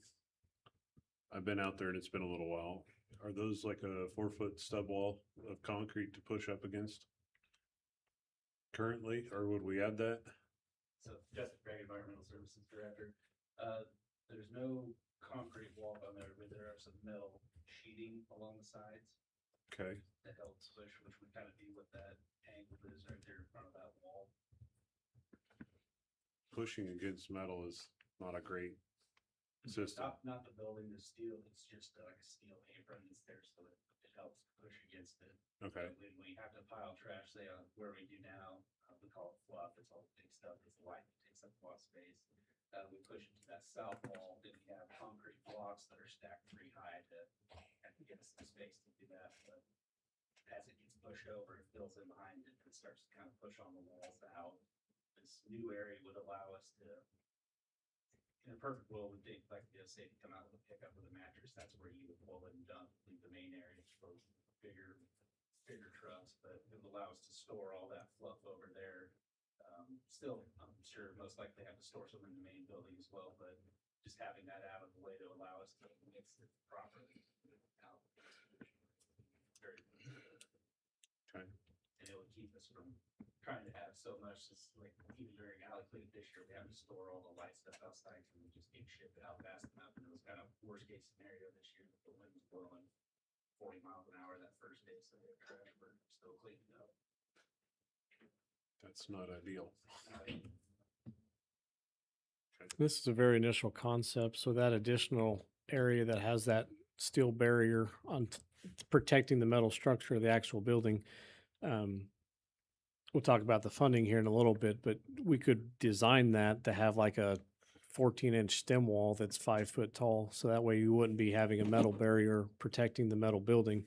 I've been out there and it's been a little while. Are those like a 4-foot stub wall of concrete to push up against currently, or would we add that? So Justin Craig, Environmental Services Director. There's no concrete wall on there, but there are some metal sheeting along the sides Okay, that helps push, which would kind of be what that angle is right there in front of that wall. pushing against metal is not a great system. Not the building, the steel, it's just like a steel apron that's there, so it helps push against it. Okay, When we have to pile trash, say on where we do now, we call it fluff, it's all big stuff, it's light, it takes up a lot of space. We push into that south wall, then we have concrete blocks that are stacked pretty high to kind of get us the space to do that, but as it gets pushed over, it fills in behind it and starts to kind of push on the walls out. This new area would allow us to, in a perfect world, would think like this, say to come out with a pickup with a mattress, that's where you would pull it and dump, leave the main areas for bigger trucks, but it would allow us to store all that fluff over there. Still, I'm sure most likely have to store some in the main building as well, but just having that out of the way to allow us to mix it properly out. Very okay, and it would keep us from trying to have so much, just like even during alley clean this year, we have to store all the light stuff outside and we just get shipped out fast enough. And it was kind of worst case scenario this year, the wind was blowing 40 miles an hour that first day, so the trash were still cleaning up. that's not ideal. This is a very initial concept, so that additional area that has that steel barrier on protecting the metal structure of the actual building. We'll talk about the funding here in a little bit, but we could design that to have like a 14-inch stem wall that's 5 foot tall. So that way you wouldn't be having a metal barrier protecting the metal building.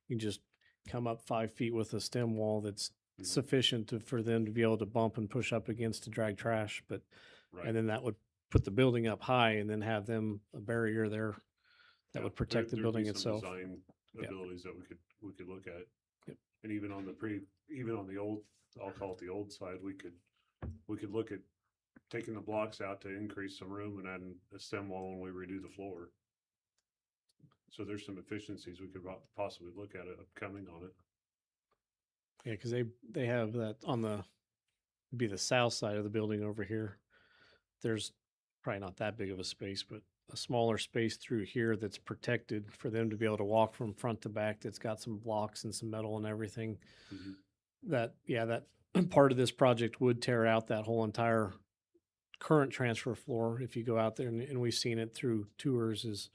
You just come up 5 feet with a stem wall that's sufficient for them to be able to bump and push up against to drag trash. But Right. and then that would put the building up high and then have them a barrier there that Yeah, would protect the there'd be building some itself. Design Yep. abilities that we could look at. Yep. And even on the old, I'll call it the old side, we could look at taking the blocks out to increase some room and adding a stem wall when we redo the floor. So there's some efficiencies we could possibly look at it upcoming on it. Yeah, because they have that on be the south side of the building over here. There's probably not that big of a space, but a smaller space through here that's protected for them to be able to walk from front to back. That's got some blocks and some metal and everything. Mhm. That part of this project would tear out that whole entire current transfer floor. If you go out there and we've seen it through tours, is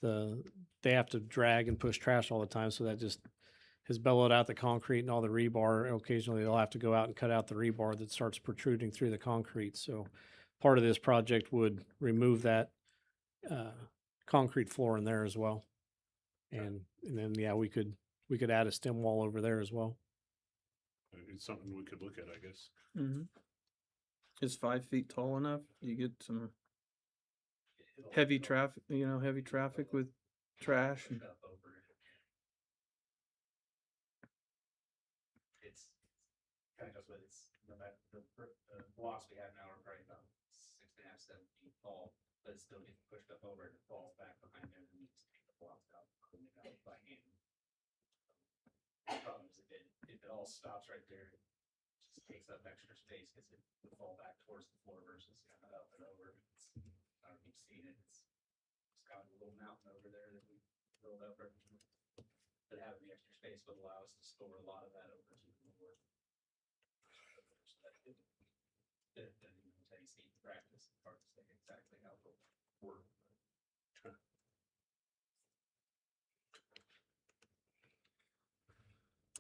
they have to drag and push trash all the time. So that just has bellowed out the concrete and all the rebar. Occasionally they'll have to go out and cut out the rebar that starts protruding through the concrete. So part of this project would remove that concrete floor in there as well. And then, we could add a stem wall over there as well. It's something we could look at, I guess. Mm-hmm. Is 5 feet tall enough? You get some heavy traffic, heavy traffic with trash. the blocks we have now are probably about 6.5, 7 feet tall, but it's still getting pushed up over and it falls back behind there and needs to take the blocks out, clean it out by hand. The problem is if it all stops right there, it just takes up extra space because it would fall back towards the floor versus kind of up and over. I don't know if you've seen it. It's got a little mountain over there that we built up. But having the extra space would allow us to store a lot of that over to the floor. So that until you see the practice, it's hard to say exactly how it will work.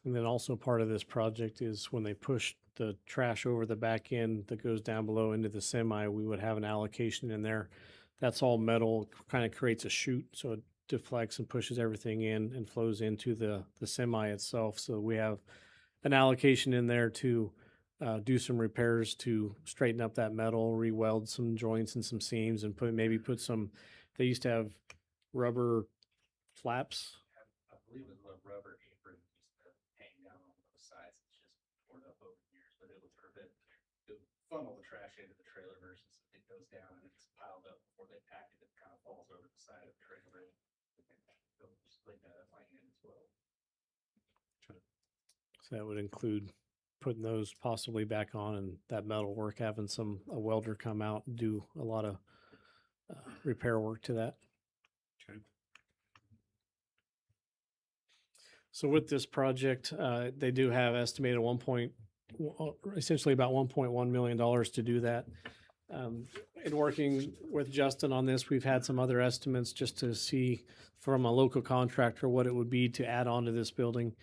And then also part of this project is when they push the trash over the back end that goes down below into the semi, we would have an allocation in there. That's all metal, kind of creates a chute, so it deflects and pushes everything in and flows into the semi itself. So we have an allocation in there to do some repairs to straighten up that metal, re-weld some joints and some seams, and maybe put some. They used to have rubber flaps. I believe it was a rubber apron used to hang down on both sides. It's just torn up over the years, but it would funnel the trash into the trailer versus it goes down and it's piled up before they pack it. It kind of falls over the side of the trailer. They'll just clean that up by hand as well. So that would include putting those possibly back on, and that metal work, having a welder come out and do a lot of repair work to that. Okay. So with this project, they do have estimated essentially about $1.1 million to do that. In working with Justin on this, we've had some other estimates just to see from a local contractor what it would be to add on to this building.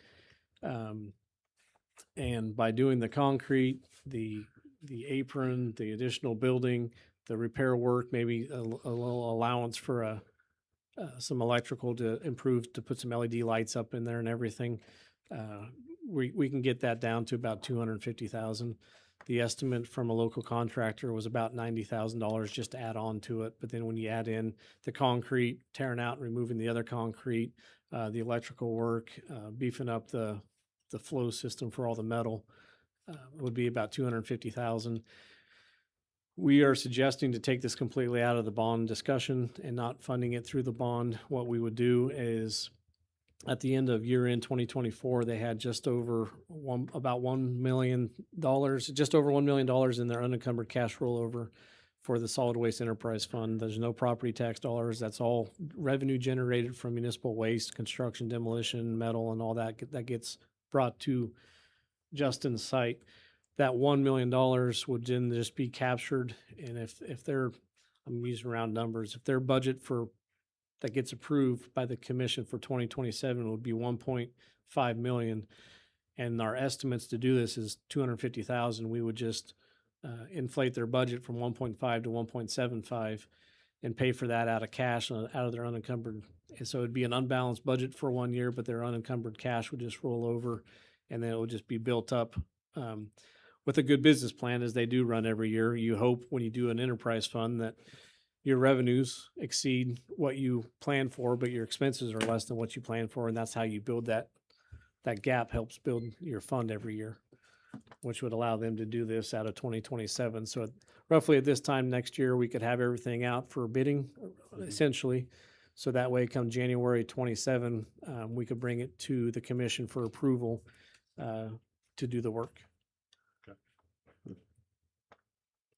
And by doing the concrete, the apron, the additional building, the repair work, maybe a little allowance for some electrical to improve, to put some LED lights up in there and everything, we can get that down to about $250,000. The estimate from a local contractor was about $90,000 just to add on to it. But then when you add in the concrete, tearing out and removing the other concrete, the electrical work, beefing up the flow system for all the metal, would be about $250,000. We are suggesting to take this completely out of the bond discussion and not funding it through the bond. What we would do is, at the end of year end 2024, they had just over $1 million in their unencumbered cash rollover for the Solid Waste Enterprise Fund. There's no property tax dollars. That's all revenue generated from municipal waste, construction, demolition, metal, and all that gets brought to Justin's site. That $1 million would then just be captured. And if they're, I'm using round numbers, if their budget that gets approved by the commission for 2027 would be 1.5 million. And our estimates to do this is 250,000. We would just inflate their budget from 1.5 to 1.75 and pay for that out of cash, out of their unencumbered. And so it'd be an unbalanced budget for 1 year, but their unencumbered cash would just roll over, and then it would just be built up. With a good business plan, as they do run every year, you hope when you do an enterprise fund that your revenues exceed what you plan for, but your expenses are less than what you plan for, and that's how you build that gap. Helps build your fund every year, which would allow them to do this out of 2027. So roughly at this time next year, we could have everything out for bidding, essentially. So that way, come January 27, we could bring it to the commission for approval to do the work.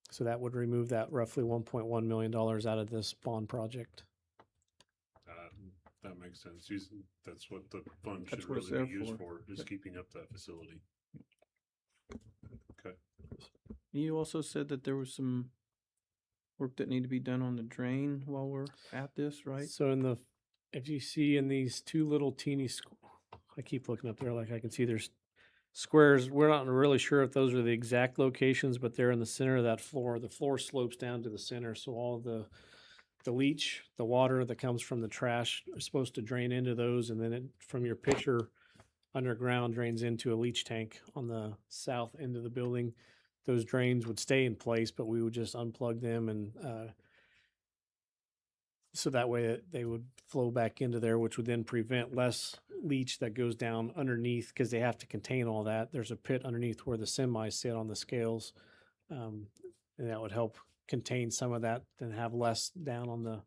So that would remove that roughly $1.1 million out of this bond project. That makes sense. That's what the fund That's should what it's really there be used for. for, is keeping up that facility. Okay. You also said that there was some work that needed to be done on the drain while we're at this, right? So if you see in these two little teeny, I keep looking up there like I can see there's squares. We're not really sure if those are the exact locations, but they're in the center of that floor. The floor slopes down to the center, so all the leach, the water that comes from the trash is supposed to drain into those, and then it, from your picture, underground drains into a leach tank on the south end of the building. Those drains would stay in place, but we would just unplug them, and so that way they would flow back into there, which would then prevent less leach that goes down underneath because they have to contain all that. There's a pit underneath where the semis sit on the scales. And that would help contain some of that and have less down on the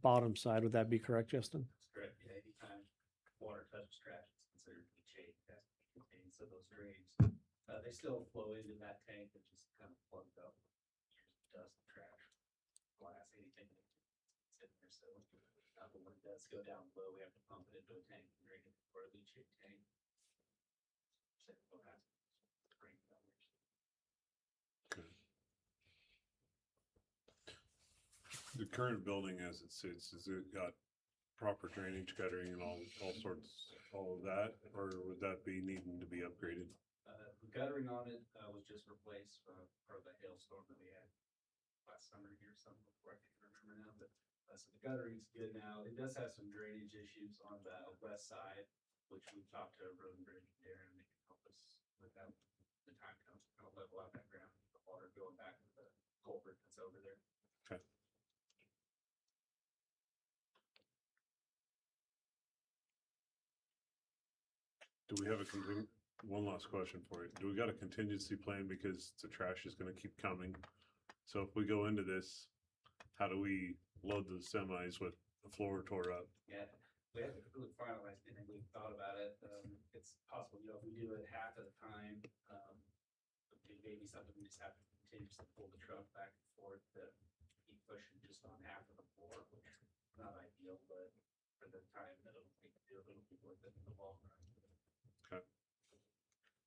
bottom side. Would that be correct, Justin? Correct, yeah, anytime water touches trash, it's considered leachate, it has to be contained, so those drains, they still flow into that tank, it just kind of plugged up. Dust, trash, glass, anything that's in there, so, but when it does go down low, we have to pump it into a tank and drain it for a leachate tank. So we'll have to bring it down there. The current building as it sits, has it got proper drainage, guttering and all sorts, all of that? Or would that be needing to be upgraded? The guttering on it, was just replaced for the hailstorm that we had last summer here, some before I can't remember now, but, so the guttering's good now. It does have some drainage issues on the west side, which we've talked to Road and Bridge there, and they can help us with that. The time comes to kind of level out that ground, the water going back to the culvert that's over there. Okay. Do we have one last question for you? Do we got a contingency plan because the trash is gonna keep coming? So if we go into this, how do we load the semis with the floor tore up? Yeah, we haven't really finalized anything. We've thought about it. It's possible, you know, if we do it half of the time, maybe something we just have to continuously pull the truck back and forth to keep pushing just on half of the floor, which is not ideal, but for the time that it'll take to do it, it'll be worth it in the long run. Okay.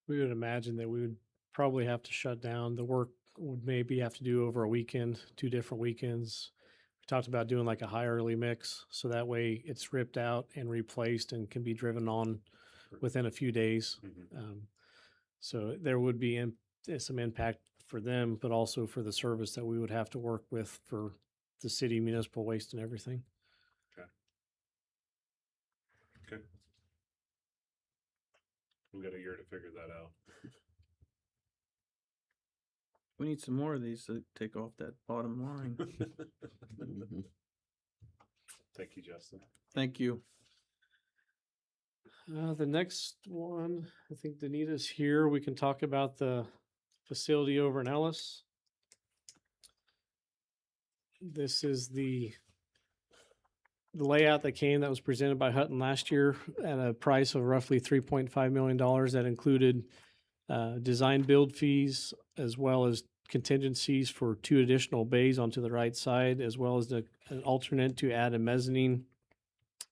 We would imagine that we would probably have to shut down. The work would maybe have to do over a weekend, 2 different weekends. We talked about doing like a high early mix, so that way it's ripped out and replaced and can be driven on within a few days. So there would be some impact for them, but also for the service that we would have to work with for the city municipal waste and everything. Okay. We got a year to figure that out. We need some more of these to take off that bottom line. Thank you, Justin. Thank you. The next one, I think Danita's here. We can talk about the facility over in Ellis. This is the layout that was presented by Hutton last year at a price of roughly $3.5 million. That included design build fees, as well as contingencies for 2 additional bays onto the right side, as well as an alternate to add a mezzanine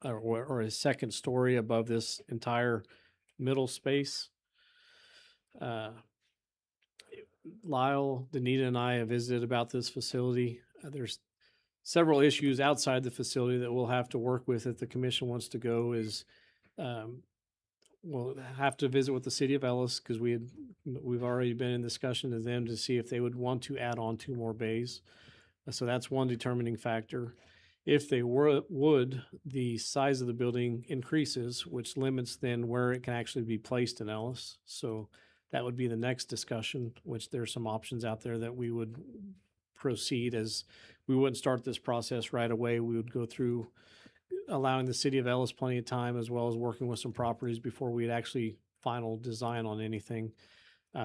or a second story above this entire middle space. Lyle, Danita, and I have visited about this facility. There's several issues outside the facility that we'll have to work with if the commission wants to go. We'll have to visit with the city of Ellis because we've already been in discussion to them to see if they would want to add on 2 more bays. So that's one determining factor. If they would, the size of the building increases, which limits then where it can actually be placed in Ellis. So that would be the next discussion, which there's some options out there that we would proceed as we wouldn't start this process right away. We would go through allowing the city of Ellis plenty of time, as well as working with some properties before we'd actually final design on anything.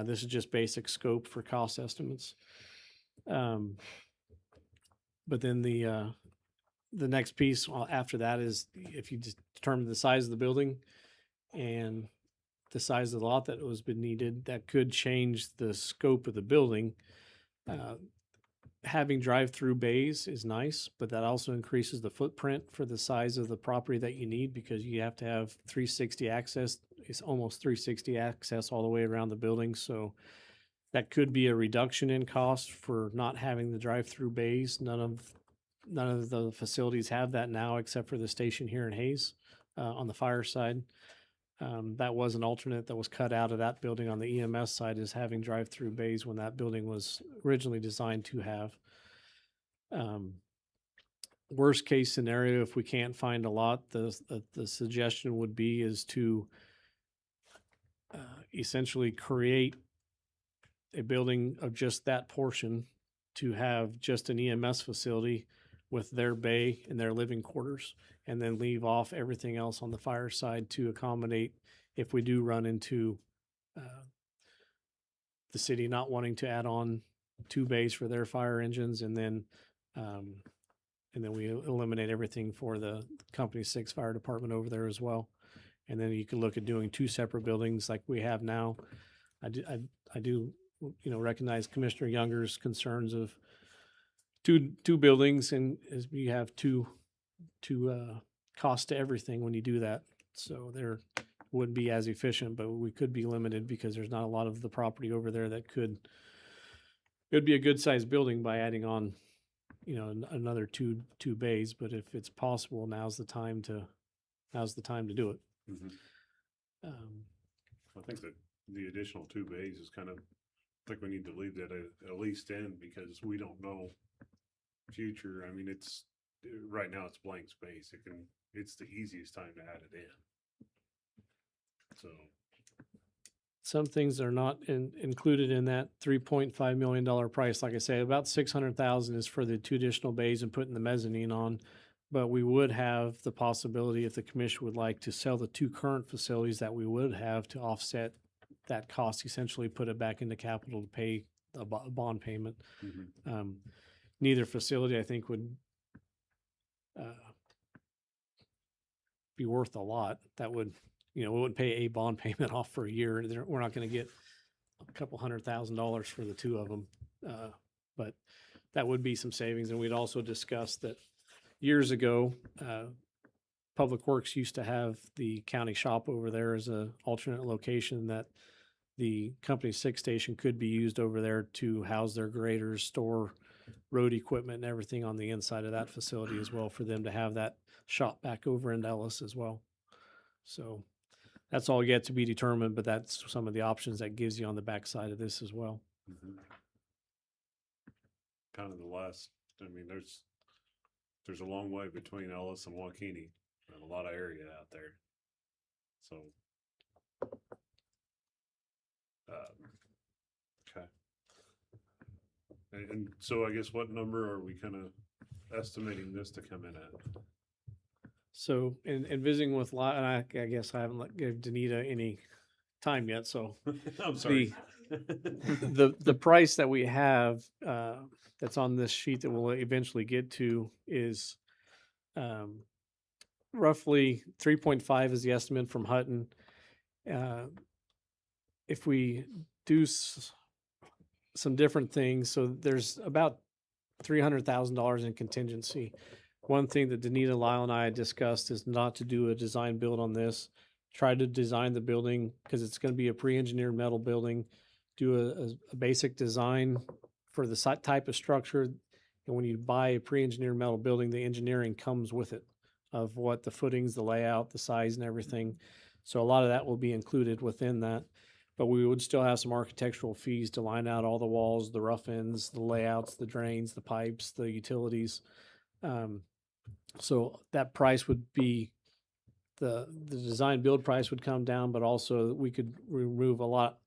This is just basic scope for cost estimates. But then the next piece after that is if you just determine the size of the building and the size of the lot that was been needed, that could change the scope of the building. Having drive-through bays is nice, but that also increases the footprint for the size of the property that you need because you have to have 360 access. It's almost 360 access all the way around the building. So that could be a reduction in cost for not having the drive-through bays. None of the facilities have that now except for the station here in Hayes on the fire side. That was an alternate that was cut out of that building on the EMS side, is having drive-through bays when that building was originally designed to have. Worst case scenario, if we can't find a lot, the suggestion would be is to essentially create a building of just that portion to have just an EMS facility with their bay and their living quarters, and then leave off everything else on the fire side to accommodate if we do run into the city not wanting to add on 2 bays for their fire engines, and then we eliminate everything for the Company 6 fire department over there as well. And then you can look at doing 2 separate buildings like we have now. I do, recognize Commissioner Younger's concerns of two buildings, and as you have two cost to everything when you do that. So there would be as efficient, but we could be limited because there's not a lot of the property over there that it would be a good sized building by adding on, another two bays. But if it's possible, now's the time to do it. I think that the additional 2 bays is kind of, I think we need to leave that at least in, because we don't know future. I mean, it's, right now it's blank space. It's the easiest time to add it in. So, Some things are not included in that $3.5 million price. Like I say, about $600,000 is for the 2 additional bays and putting the mezzanine on. But we would have the possibility, if the commission would like, to sell the 2 current facilities that we would have to offset that cost, essentially put it back into capital to pay a bond payment. Neither facility, I think, would be worth a lot. That would, we wouldn't pay a bond payment off for a year. We're not going to get a couple $100,000 for the 2 of them. But that would be some savings. And we'd also discussed that years ago, Public Works used to have the county shop over there as an alternate location, that the Company 6 station could be used over there to house their graders, store road equipment and everything on the inside of that facility as well, for them to have that shop back over in Ellis as well. So that's all yet to be determined, but that's some of the options that gives you on the backside of this as well. kind of the last, I mean, there's a long way between Ellis and Waukene, and a lot of area out there. So, okay. And so I guess what number are we kind of estimating this to come in at? So in visiting with and I guess I haven't gave Danita any time yet. So I'm sorry. The price that we have that's on this sheet that we'll eventually get to is roughly 3.5 is the estimate from Hutton. If we do some different things, so there's about $300,000 in contingency. One thing that Danita, Lyle, and I had discussed is not to do a design build on this. Try to design the building, because it's going to be a pre-engineered metal building. Do a basic design for the type of structure. And when you buy a pre-engineered metal building, the engineering comes with it, of what the footings, the layout, the size, and everything. So a lot of that will be included within that. But we would still have some architectural fees to line out all the walls, the rough ends, the layouts, the drains, the pipes, the utilities. So that price would be, the design build price would come down, but also we could remove a lot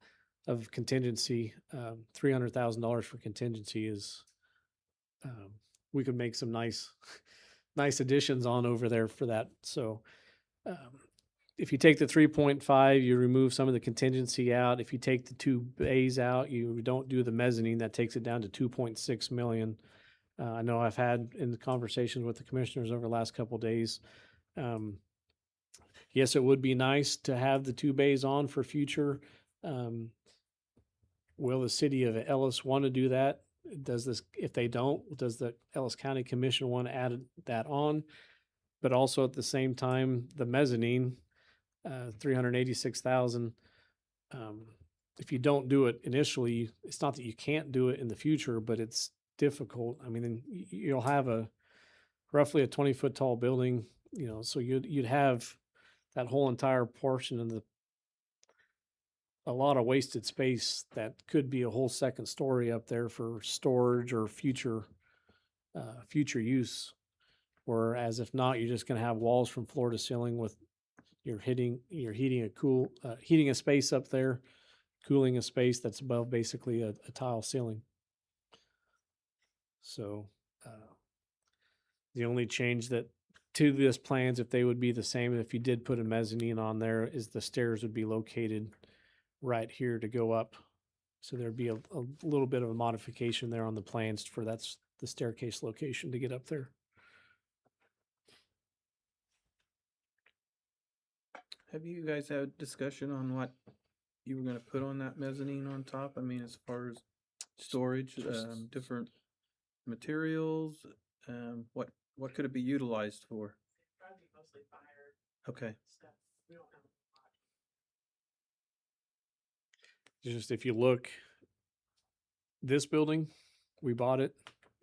of contingency. $300,000 for contingency is, we could make some nice additions on over there for that. So if you take the 3.5, you remove some of the contingency out. If you take the 2 bays out, you don't do the mezzanine, that takes it down to 2.6 million. I know I've had in the conversations with the commissioners over the last couple of days. Yes, it would be nice to have the 2 bays on for future. Will the city of Ellis want to do that? If they don't, does the Ellis County Commission want to add that on? But also at the same time, the mezzanine, $386,000. If you don't do it initially, it's not that you can't do it in the future, but it's difficult. I mean, you'll have roughly a 20-foot tall building, so you'd have that whole entire portion of a lot of wasted space that could be a whole second story up there for storage or future use. Whereas if not, you're just going to have walls from floor to ceiling with heating a space up there, cooling a space that's above basically a tile ceiling. So The only change that to this plans, if they would be the same, if you did put a mezzanine on there, is the stairs would be located right here to go up. So there'd be a little bit of a modification there on the plans for that's the staircase location to get up there. Have you guys had discussion on what you were gonna put on that mezzanine on top? I mean, as far as storage, different materials, what could it be utilized for? Probably mostly fire Okay, stuff. We don't have a lot. Just if you look, this building, we bought it.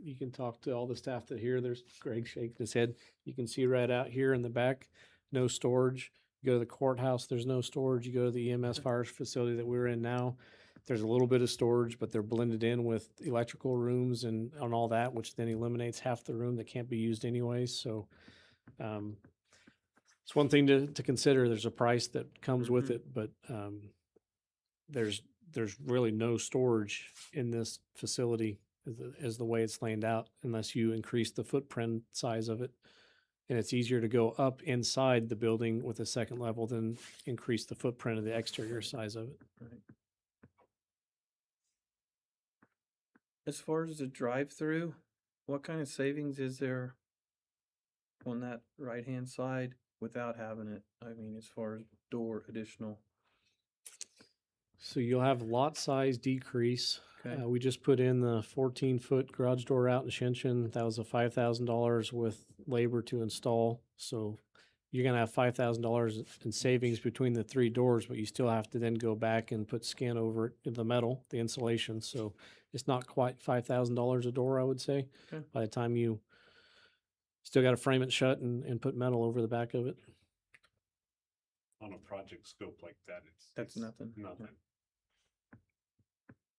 You can talk to all the staff that here. There's Greg shaking his head. You can see right out here in the back, no storage. You go to the courthouse, there's no storage. You go to the EMS fire facility that we're in now, there's a little bit of storage, but they're blended in with electrical rooms and on all that, which then eliminates half the room that can't be used anyways. So it's one thing to consider. There's a price that comes with it, but there's really no storage in this facility as the way it's laid out, unless you increase the footprint size of it. And it's easier to go up inside the building with a second level than increase the footprint of the exterior size of it. right. As far as the drive-through, what kind of savings is there on that right-hand side without having it? I mean, as far as additional. So you'll have lot size decrease. Okay. We just put in the 14-foot garage door out in Shinshin. That was a $5,000 with labor to install. So you're going to have $5,000 in savings between the 3 doors, but you still have to then go back and put skin over it in the metal, the insulation. So it's not quite $5,000 a door, I would say. Okay. By the time you still got to frame it shut and put metal over the back of it. On a project scope like that, That's it's nothing. Nothing.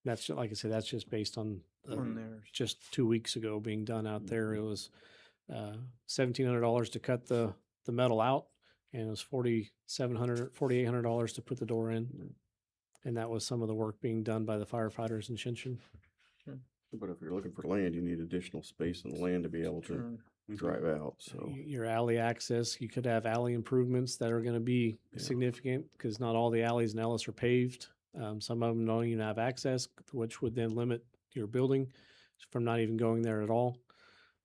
That's like I said, that's just based on On theirs. just 2 weeks ago being done out there. It was $1,700 to cut the metal out, and it was $4,800 to put the door in. And that was some of the work being done by the firefighters in Shinshin. But if you're looking for land, you need additional space in the land to be able to Turn. drive out, so. Your alley access, you could have alley improvements that are going to be Yeah. significant because not all the alleys in Ellis are paved. Some of them don't even have access, which would then limit your building from not even going there at all.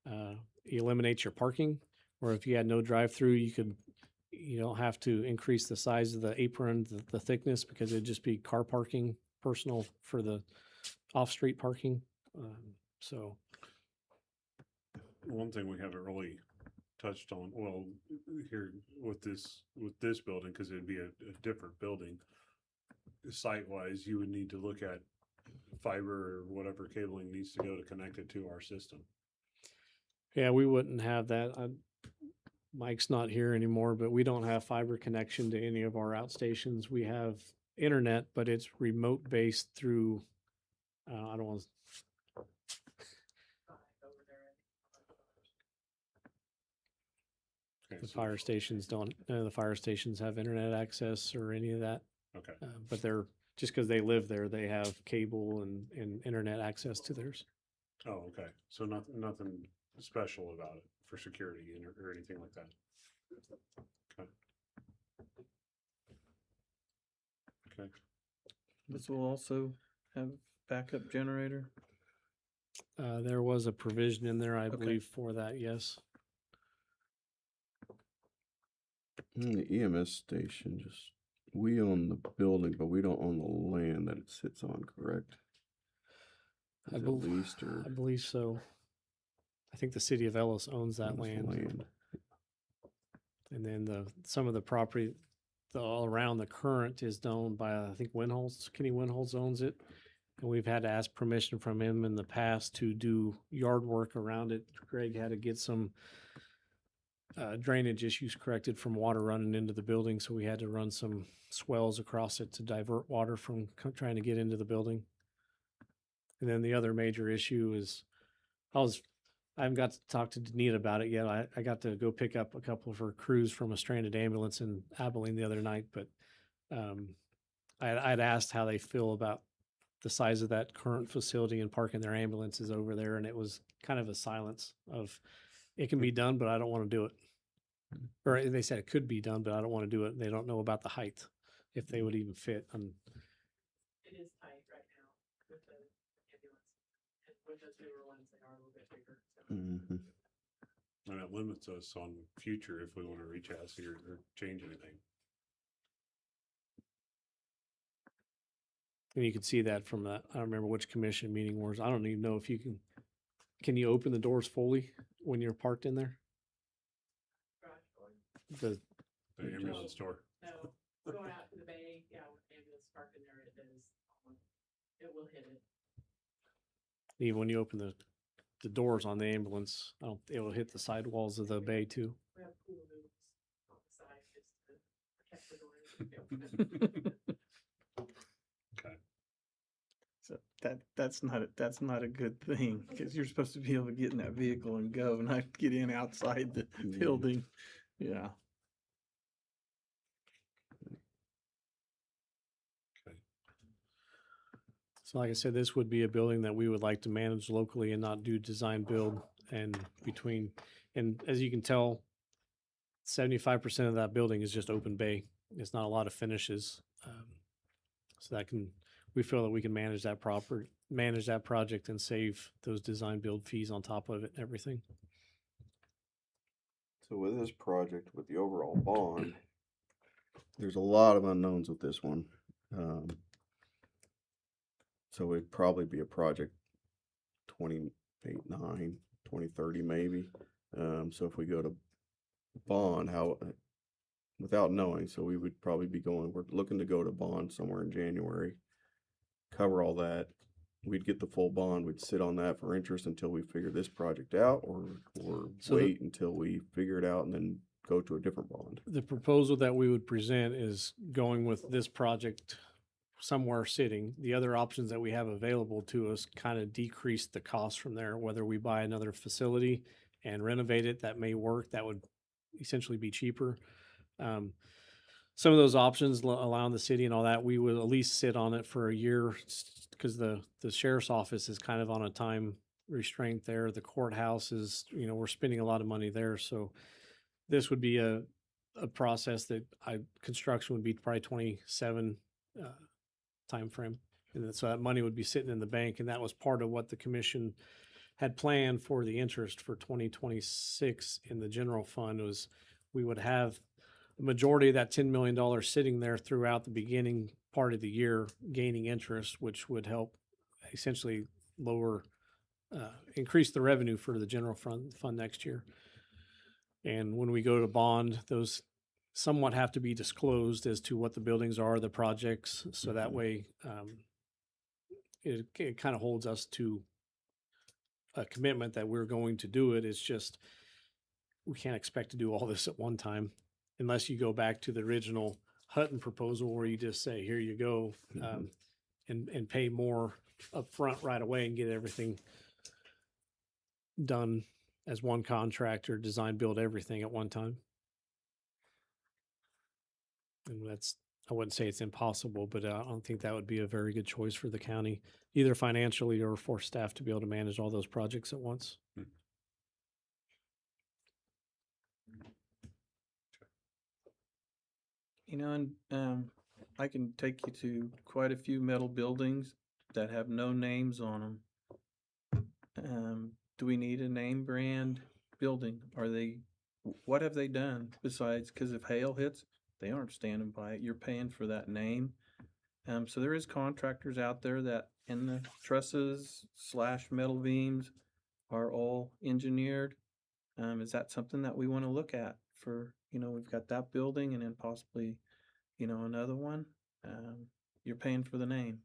You eliminate your parking, or if you had no drive-through, you don't have to increase the size of the apron, the thickness, because it'd just be car parking, personal for the off-street parking. So One thing we haven't really touched on, well, here with this building, because it'd be a different building. Site-wise, you would need to look at fiber or whatever cabling needs to go to connect it to our system. yeah, we wouldn't have that. Mike's not here anymore, but we don't have fiber connection to any of our outstations. We have internet, but it's remote based through, I don't want to, Over there. Okay, the so- fire stations don't, none of the fire stations have internet access or any of that. Okay, But they're, just because they live there, they have cable and internet access to theirs. oh, okay, so nothing special about it for security or anything like that. Okay. Okay, This will also have backup generator. There was a provision in there, I Okay. believe, for that, yes. The EMS station, we own the building, but we don't own the land that it sits on, correct? I Is it bel- leased or? I believe so. I think the city of Ellis owns that owns the land. And then some of the property all around the current is owned by, I think Kenny Winholz owns it. And we've had to ask permission from him in the past to do yard work around it. Greg had to get some drainage issues corrected from water running into the building. So we had to run some swells across it to divert water from trying to get into the building. And then the other major issue is I haven't got to talk to Danita about it yet. I got to go pick up a couple of her crews from a stranded ambulance in Abilene the other night, but I'd asked how they feel about the size of that current facility and parking their ambulances over there, and it was kind of a silence of It can be done, but I don't want to do it. Or they said it could be done, but I don't want to do it. They don't know about the height, if they would even fit. It is tight right now with the ambulance. And with those newer ones, they are a little bit bigger, so. Mhm. And it limits us on future if we want to recast or change anything. And you can see that from that. I don't remember which commission meeting was. I don't even know if you can you open the doors fully when you're parked in there? Garage door. The, The ambulance door. No, going out to the bay, yeah, with ambulance parked in there, it is, it will hit it. even when you open the doors on the ambulance, it will hit the sidewalls of the bay too. We have cool moves on the side just to protect the door. Okay. So that's not a good thing, because you're supposed to be able to get in that vehicle and go, not get in outside the Yeah. building. Yeah. Okay. So like I said, this would be a building that we would like to manage locally and not do design build and as you can tell, 75% of that building is just open bay. It's not a lot of finishes. So we feel that we can manage that project and save those design build fees on top of it and everything. So with this project, with the overall bond, there's a lot of unknowns with this one. So it'd probably be a project 2030 maybe. So if we go to bond, without knowing, so we would probably we're looking to go to bond somewhere in January, cover all that. We'd get the full bond. We'd sit on that for interest until we figure this project out, or wait until we figure it out and then go to a different bond. The proposal that we would present is going with this project somewhere sitting. The other options that we have available to us kind of decrease the cost from there, whether we buy another facility and renovate it, that may work. That would essentially be cheaper. Some of those options allowing the city and all that, we would at least sit on it for a year, because the sheriff's office is kind of on a time restraint there. The courthouse is, we're spending a lot of money there. So this would be a process that construction would be probably 27 timeframe. And so that money would be sitting in the bank. And that was part of what the commission had planned for the interest for 2026 in the general fund, was we would have the majority of that $10 million sitting there throughout the beginning part of the year, gaining interest, which would help essentially increase the revenue for the general fund next year. And when we go to bond, those somewhat have to be disclosed as to what the buildings are, the projects, so that way it kind of holds us to a commitment that we're going to do it. It's just we can't expect to do all this at one time, unless you go back to the original Hutton proposal where you just say, here you go, and pay more upfront right away and get everything done as one contractor, design, build everything at one time. And I wouldn't say it's impossible, but I don't think that would be a very good choice for the county, either financially or for staff to be able to manage all those projects at once. And I can take you to quite a few metal buildings that have no names on them. Do we need a name brand building? What have they done besides, because if hail hits, they aren't standing by it. You're paying for that name. So there is contractors out there that in the trusses / metal beams are all engineered. Is that something that we want to look at for, we've got that building and then possibly, another one? You're paying for the name.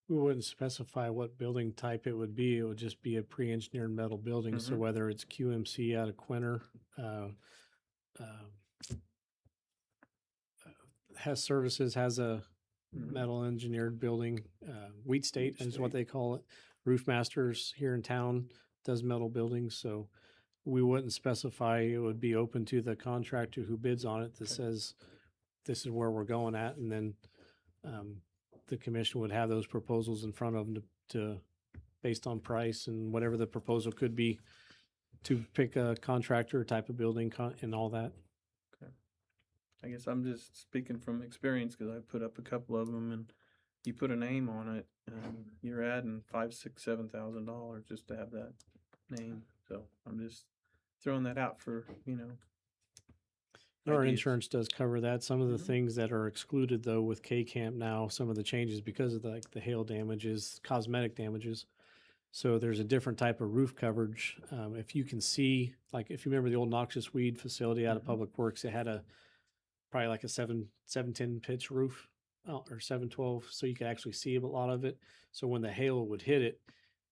We wouldn't specify what building type it would be. It would just be a pre-engineered metal building. So whether it's QMC out of Quinter, Hess Services has a metal engineered building. Wheat State is what they call it. Roof Masters here in town does metal buildings. So we wouldn't specify. It would be open to the contractor who bids on it that says this is where we're going at, and then the commission would have those proposals in front of them to based on price and whatever the proposal could be, to pick a contractor type of building and all that. I guess I'm just speaking from experience because I put up a couple of them, and you put a name on it, and you're adding $5, $6, $7,000 just to have that name. So I'm just throwing that out for, Our ideas. insurance does cover that. Some of the Mhm. things that are excluded though with K-Camp now, some of the changes because of the hail damages, cosmetic damages. So there's a different type of roof coverage. If you can see, like if you remember the old noxious weed facility out of Mhm. Public Works, it had probably like a 710 pitch roof or 712, so you could actually see a lot of it. So when the hail would hit it,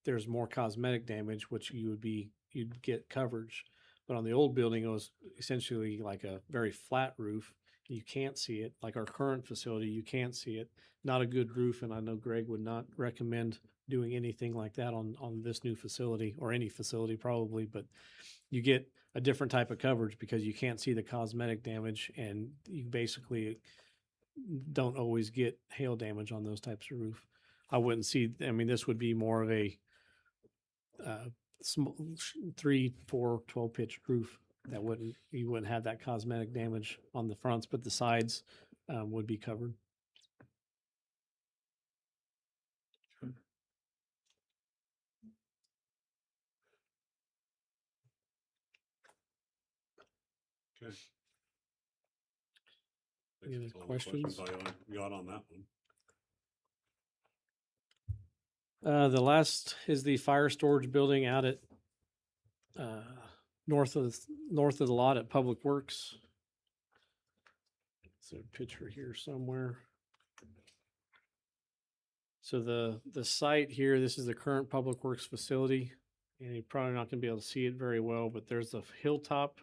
there's more cosmetic damage, which you'd get coverage. But on the old building, it was essentially like a very flat roof. You can't see it. Like our current facility, you can't see it. Not a good roof, and I know Greg would not recommend doing anything like that on this new facility or any facility probably, but you get a different type of coverage because you can't see the cosmetic damage, and you basically don't always get hail damage on those types of roof. I wouldn't see, I mean, this would be more of a small 3, 4, 12 pitch roof that you wouldn't have that cosmetic damage on the fronts, but the sides would be covered. Okay. Any other That's all the questions? I got on that one. The last is the fire storage building out at north of the lot at Public Works. It's a picture here somewhere. So the site here, this is the current Public Works facility, and you're probably not going to be able to see it very well, but there's a hilltop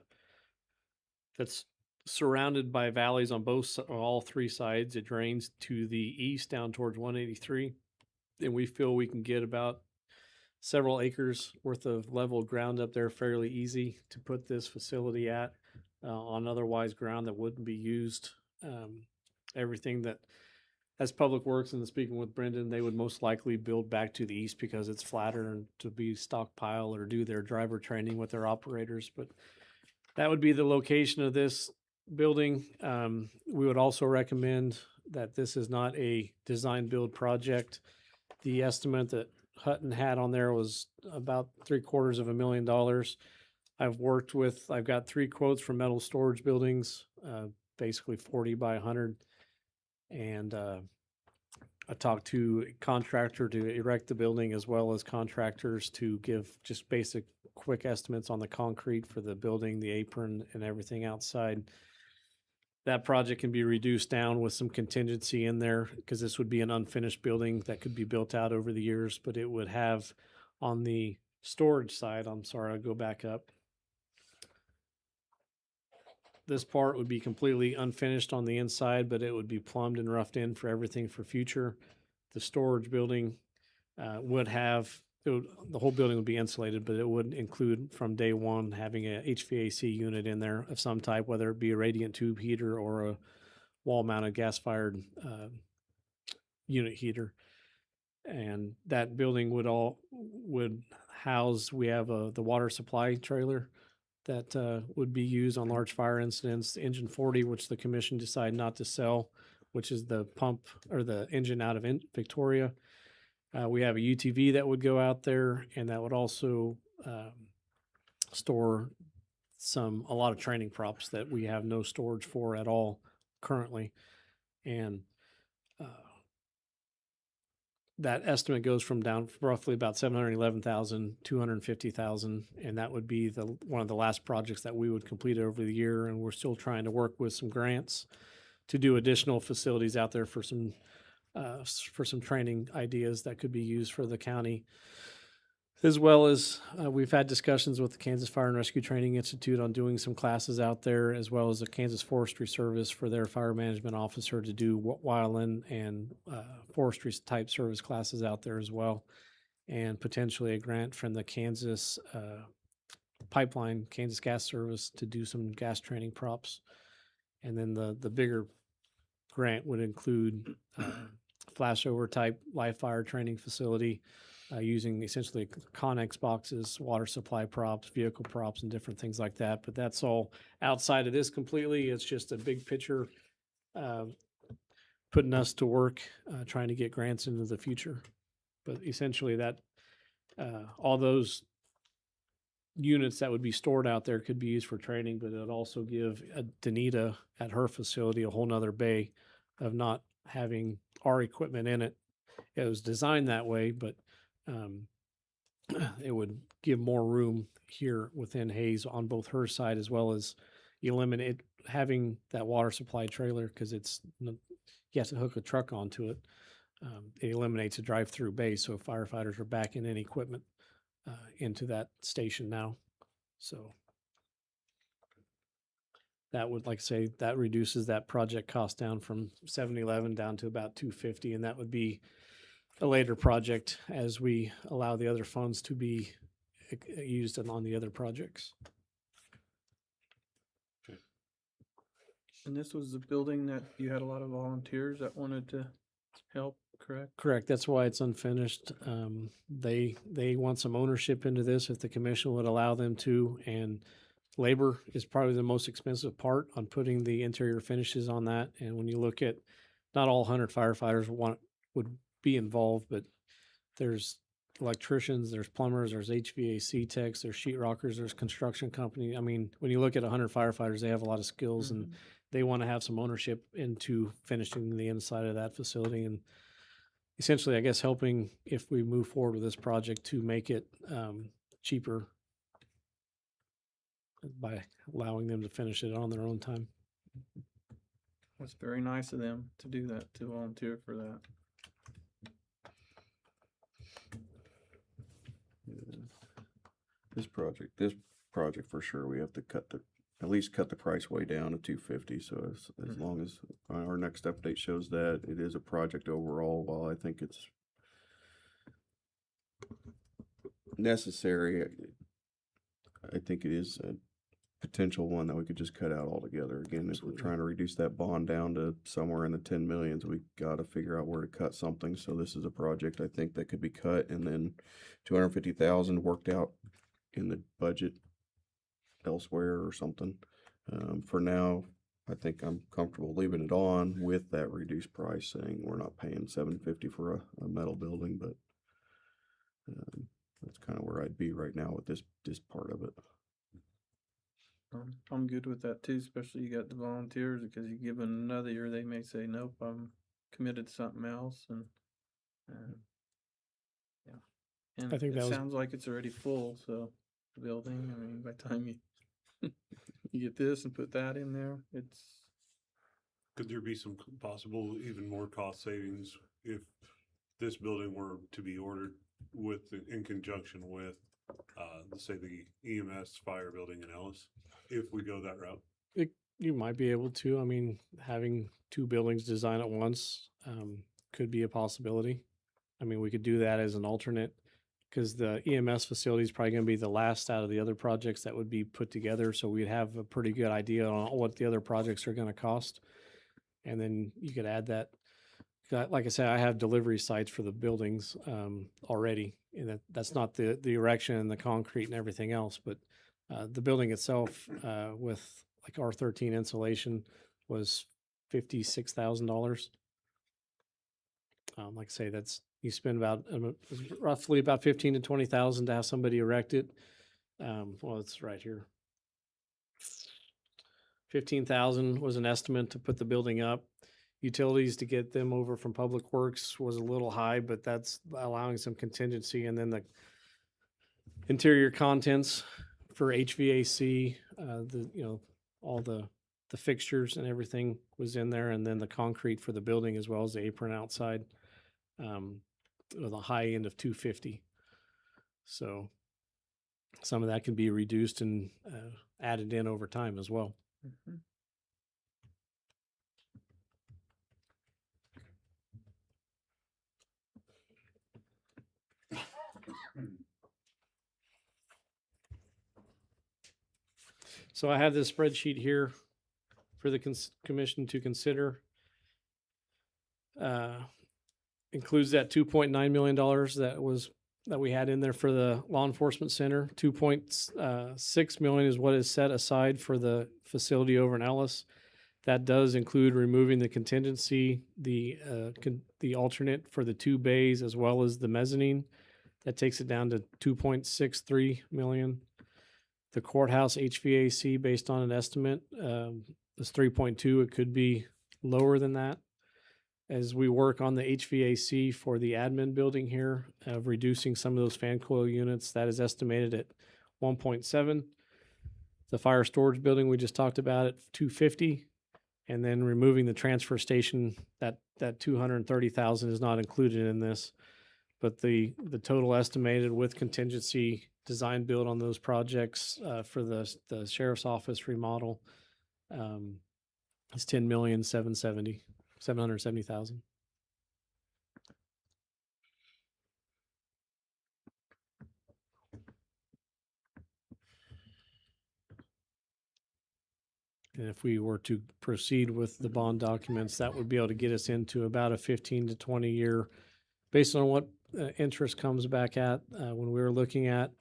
that's surrounded by valleys on all three sides. It drains to the east down towards 183, and we feel we can get about several acres worth of level ground up there fairly easy to put this facility at on otherwise ground that wouldn't be used. Everything that, as Public Works and speaking with Brendan, they would most likely build back to the east because it's flatter and to be stockpile or do their driver training with their operators. But that would be the location of this building. We would also recommend that this is not a design build project. The estimate that Hutton had on there was about $750,000. I've got 3 quotes from metal storage buildings, basically 40 by 100. And I talked to a contractor to erect the building as well as contractors to give just basic quick estimates on the concrete for the building, the apron and everything outside. That project can be reduced down with some contingency in there because this would be an unfinished building that could be built out over the years, but it would have on the storage side, I'm sorry, I'll go back up. This part would be completely unfinished on the inside, but it would be plumbed and roughed in for everything for future. The storage building the whole building would be insulated, but it would include from day one having a HVAC unit in there of some type, whether it be a radiant tube heater or a wall-mounted gas-fired unit heater. And that building would house. We have the water supply trailer that would be used on large fire incidents. The engine 40, which the commission decided not to sell, which is the pump or the engine out of Victoria. We have a UTV that would go out there, and that would also store a lot of training props that we have no storage for at all currently. And that estimate goes from down roughly about 711,000, 250,000, and that would be one of the last projects that we would complete over the year. And we're still trying to work with some grants to do additional facilities out there for some training ideas that could be used for the county, as well as we've had discussions with the Kansas Fire and Rescue Training Institute on doing some classes out there, as well as the Kansas Forestry Service for their fire management officer to do wildland and forestry type service classes out there as well, and potentially a grant from the Kansas pipeline, Kansas Gas Service to do some gas training props. And then the bigger grant would include flashover type live fire training facility, using essentially Connex boxes, water supply props, vehicle props, and different things like that. But that's all outside of this completely. It's just a big picture, putting us to work, trying to get grants into the future. But essentially that, all those units that would be stored out there could be used for training, but it would also give Danita at her facility a whole nother bay of not having our equipment in it. It was designed that way, but it would give more room here within Hayes on both her side as well as eliminate having that water supply trailer, because you have to hook a truck onto it. It eliminates a drive-through bay, so firefighters are backing in equipment into that station now. So that would, like I say, that reduces that project cost down from 711 down to about 250, and that would be a later project as we allow the other funds to be used on the other projects. And this was the building that you had a lot of volunteers that wanted to help, correct? Correct. That's why it's unfinished. They want some ownership into this if the commission would allow them to, and labor is probably the most expensive part on putting the interior finishes on that. And when you look at, not all 100 firefighters would be involved, but there's electricians, there's plumbers, there's HVAC techs, there's sheetrockers, there's construction company. I mean, when you look at 100 firefighters, they have a lot of skills, and they want to have some ownership into finishing the inside of that facility. And essentially, I guess, helping if we move forward with this project to make it cheaper by allowing them to finish it on their own time. That's very nice of them to do that, to volunteer for that. This project for sure, we have to at least cut the price way down to 250. So as long as our next update shows that it is a project overall, while I think it's necessary, I think it is a potential one that we could just cut out altogether. Again, if we're trying to reduce that bond down to somewhere in the 10 millions, we got to figure out where to cut something. So this is a project I think that could be cut, and then 250,000 worked out in the budget elsewhere or something. For now, I think I'm comfortable leaving it on with that reduced price, saying we're not paying $750 for a metal building, but that's kind of where I'd be right now with this part of it. I'm good with that too, especially you got the volunteers, because you give them another year, they may say, nope, I'm committed to something else. And yeah, and I think it sounds like it's already full. So the building, I mean, by the time you you get this and put that in there, it's. Could there be some possible even more cost savings if this building were to be ordered in conjunction with, let's say, the EMS fire building in Ellis, if we go that route? You might be able to. I mean, having two buildings designed at once could be a possibility. I mean, we could do that as an alternate, because the EMS facility is probably going to be the last out of the other projects that would be put together. So we'd have a pretty good idea on what the other projects are going to cost. And then you could add that. Like I said, I have delivery sites for the buildings already. And that's not the erection and the concrete and everything else, but the building itself with like R13 insulation was $56,000. Like I say, you spend about roughly about 15 to 20,000 to have somebody erect it. Well, it's right here. 15,000 was an estimate to put the building up. Utilities to get them over from Public Works was a little high, but that's allowing some contingency. And then the interior contents for HVAC, all the fixtures and everything was in there, and then the concrete for the building as well as the apron outside, with a high end of 250. So some of that can be reduced and added in over time as well. Mm-hmm. So I have this spreadsheet here for the commission to consider. Includes that $2.9 million that was that we had in there for the law enforcement center. 2.6 million is what is set aside for the facility over in Ellis. That does include removing the contingency, the alternate for the 2 bays, as well as the mezzanine. That takes it down to 2.63 million. The courthouse HVAC, based on an estimate, is 3.2. It could be lower than that. As we work on the HVAC for the admin building here, of reducing some of those fan coil units, that is estimated at 1.7. The fire storage building we just talked about at 250. And then removing the transfer station, that 230,000 is not included in this. But the total estimated with contingency design build on those projects for the sheriff's office remodel is 10,770,000. And if we were to proceed with the bond documents, that would be able to get us into about a 15 to 20 year, based on what interest comes back at. When we were looking at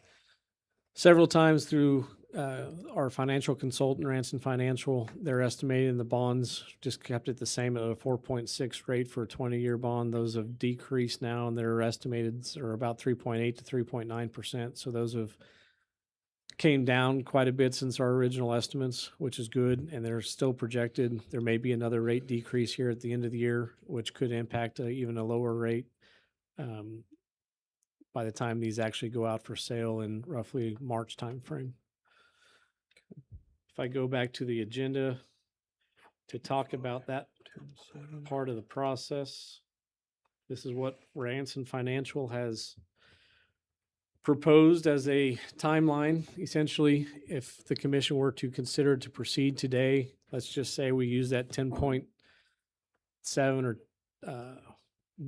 several times through our financial consultant, Ranson Financial, they're estimating the bonds just kept it the same at a 4.6 rate for a 20-year bond. Those have decreased now, and they're estimated are about 3.8 to 3.9%. So those have came down quite a bit since our original estimates, which is good, and they're still projected. There may be another rate decrease here at the end of the year, which could impact even a lower rate by the time these actually go out for sale in roughly March timeframe. If I go back to the agenda to talk about that part of the process, this is what Ranson Financial has proposed as a timeline. Essentially, if the commission were to consider to proceed today, let's just say we use that 10.7 or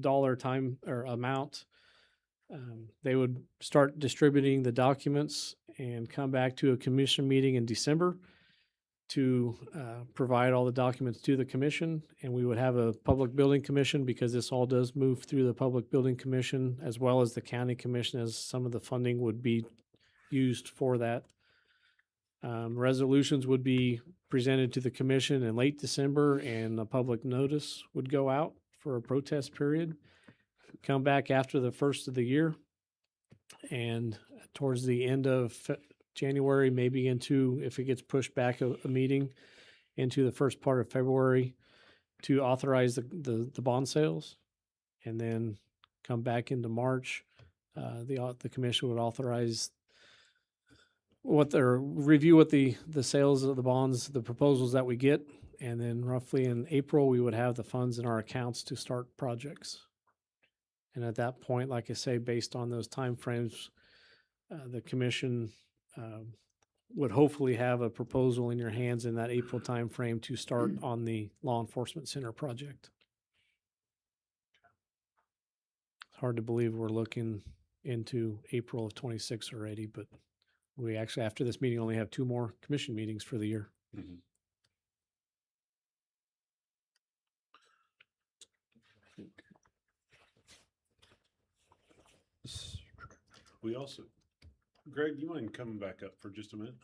dollar time or amount, they would start distributing the documents and come back to a commission meeting in December to provide all the documents to the commission. And we would have a public building commission, because this all does move through the public building commission, as well as the county commission, as some of the funding would be used for that. Resolutions would be presented to the commission in late December, and a public notice would go out for a protest period. Come back after the first of the year, and towards the end of January, maybe into, if it gets pushed back a meeting, into the first part of February, to authorize the bond sales, and then come back into March. The commission would authorize review what the sales of the bonds, the proposals that we get, and then roughly in April, we would have the funds in our accounts to start projects. And at that point, like I say, based on those timeframes, the commission would hopefully have a proposal in your hands in that April timeframe to start on the law enforcement center project. It's hard to believe we're looking into April of 26 already, but we actually, after this meeting, only have 2 more commission meetings for the year. Mm-hmm. We also, Greg, you mind coming back up for just a minute?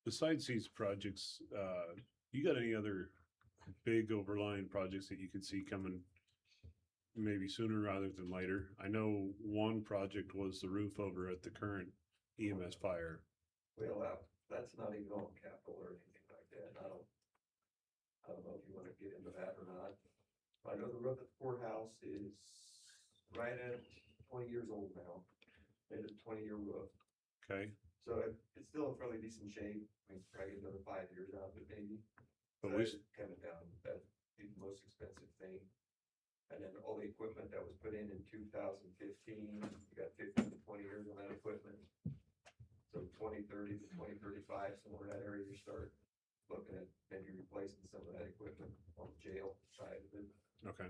Besides these projects, you got any other big overlying projects that you could see coming maybe sooner rather than later? I know one project was the roof over at the current EMS fire. Well, that's not even on capital or anything like that. I don't know if you want to get into that or not. I know the roof at the courthouse is right at 20 years old now. It is a 20-year roof. Okay. So it's still in fairly decent shape. I mean, probably get another 5 years out of it maybe. But So we, it's coming down. That's the most expensive thing. And then all the equipment that was put in 2015, you got 15 to 20 years on that equipment. So 2030 to 2035, somewhere in that area, you start looking at maybe replacing some of that equipment on the jail side of it. okay.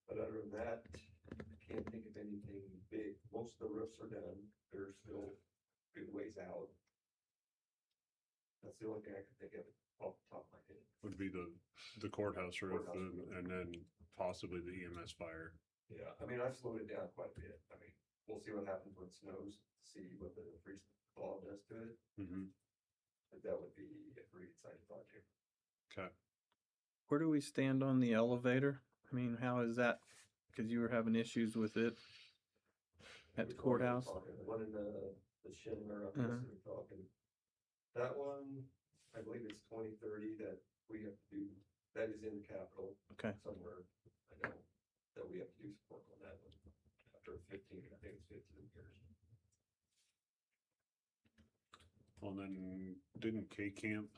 But other than that, I can't think of anything big. Most of the roofs are done. They're still good ways out. That's the only thing I can think of off the top of my head. Would be the courthouse roof Courthouse roof. and then possibly the EMS fire. Yeah, I mean, I've slowed it down quite a bit. I mean, we'll see what happens when it snows, see what the freeze thaw does to it. Mm-hmm. But that would be a pretty exciting project. Okay. Where do we stand on the elevator? I mean, how is that? Because you were having issues with it at the courthouse. The one in the Schindler, up Uh-huh. there, we're talking. That one, I believe it's 2030 that we have to do, that is in the capital. Okay. Somewhere, I know, that we have to do some work on that one. After 15, I think it's 15 years. Well, then didn't K Camp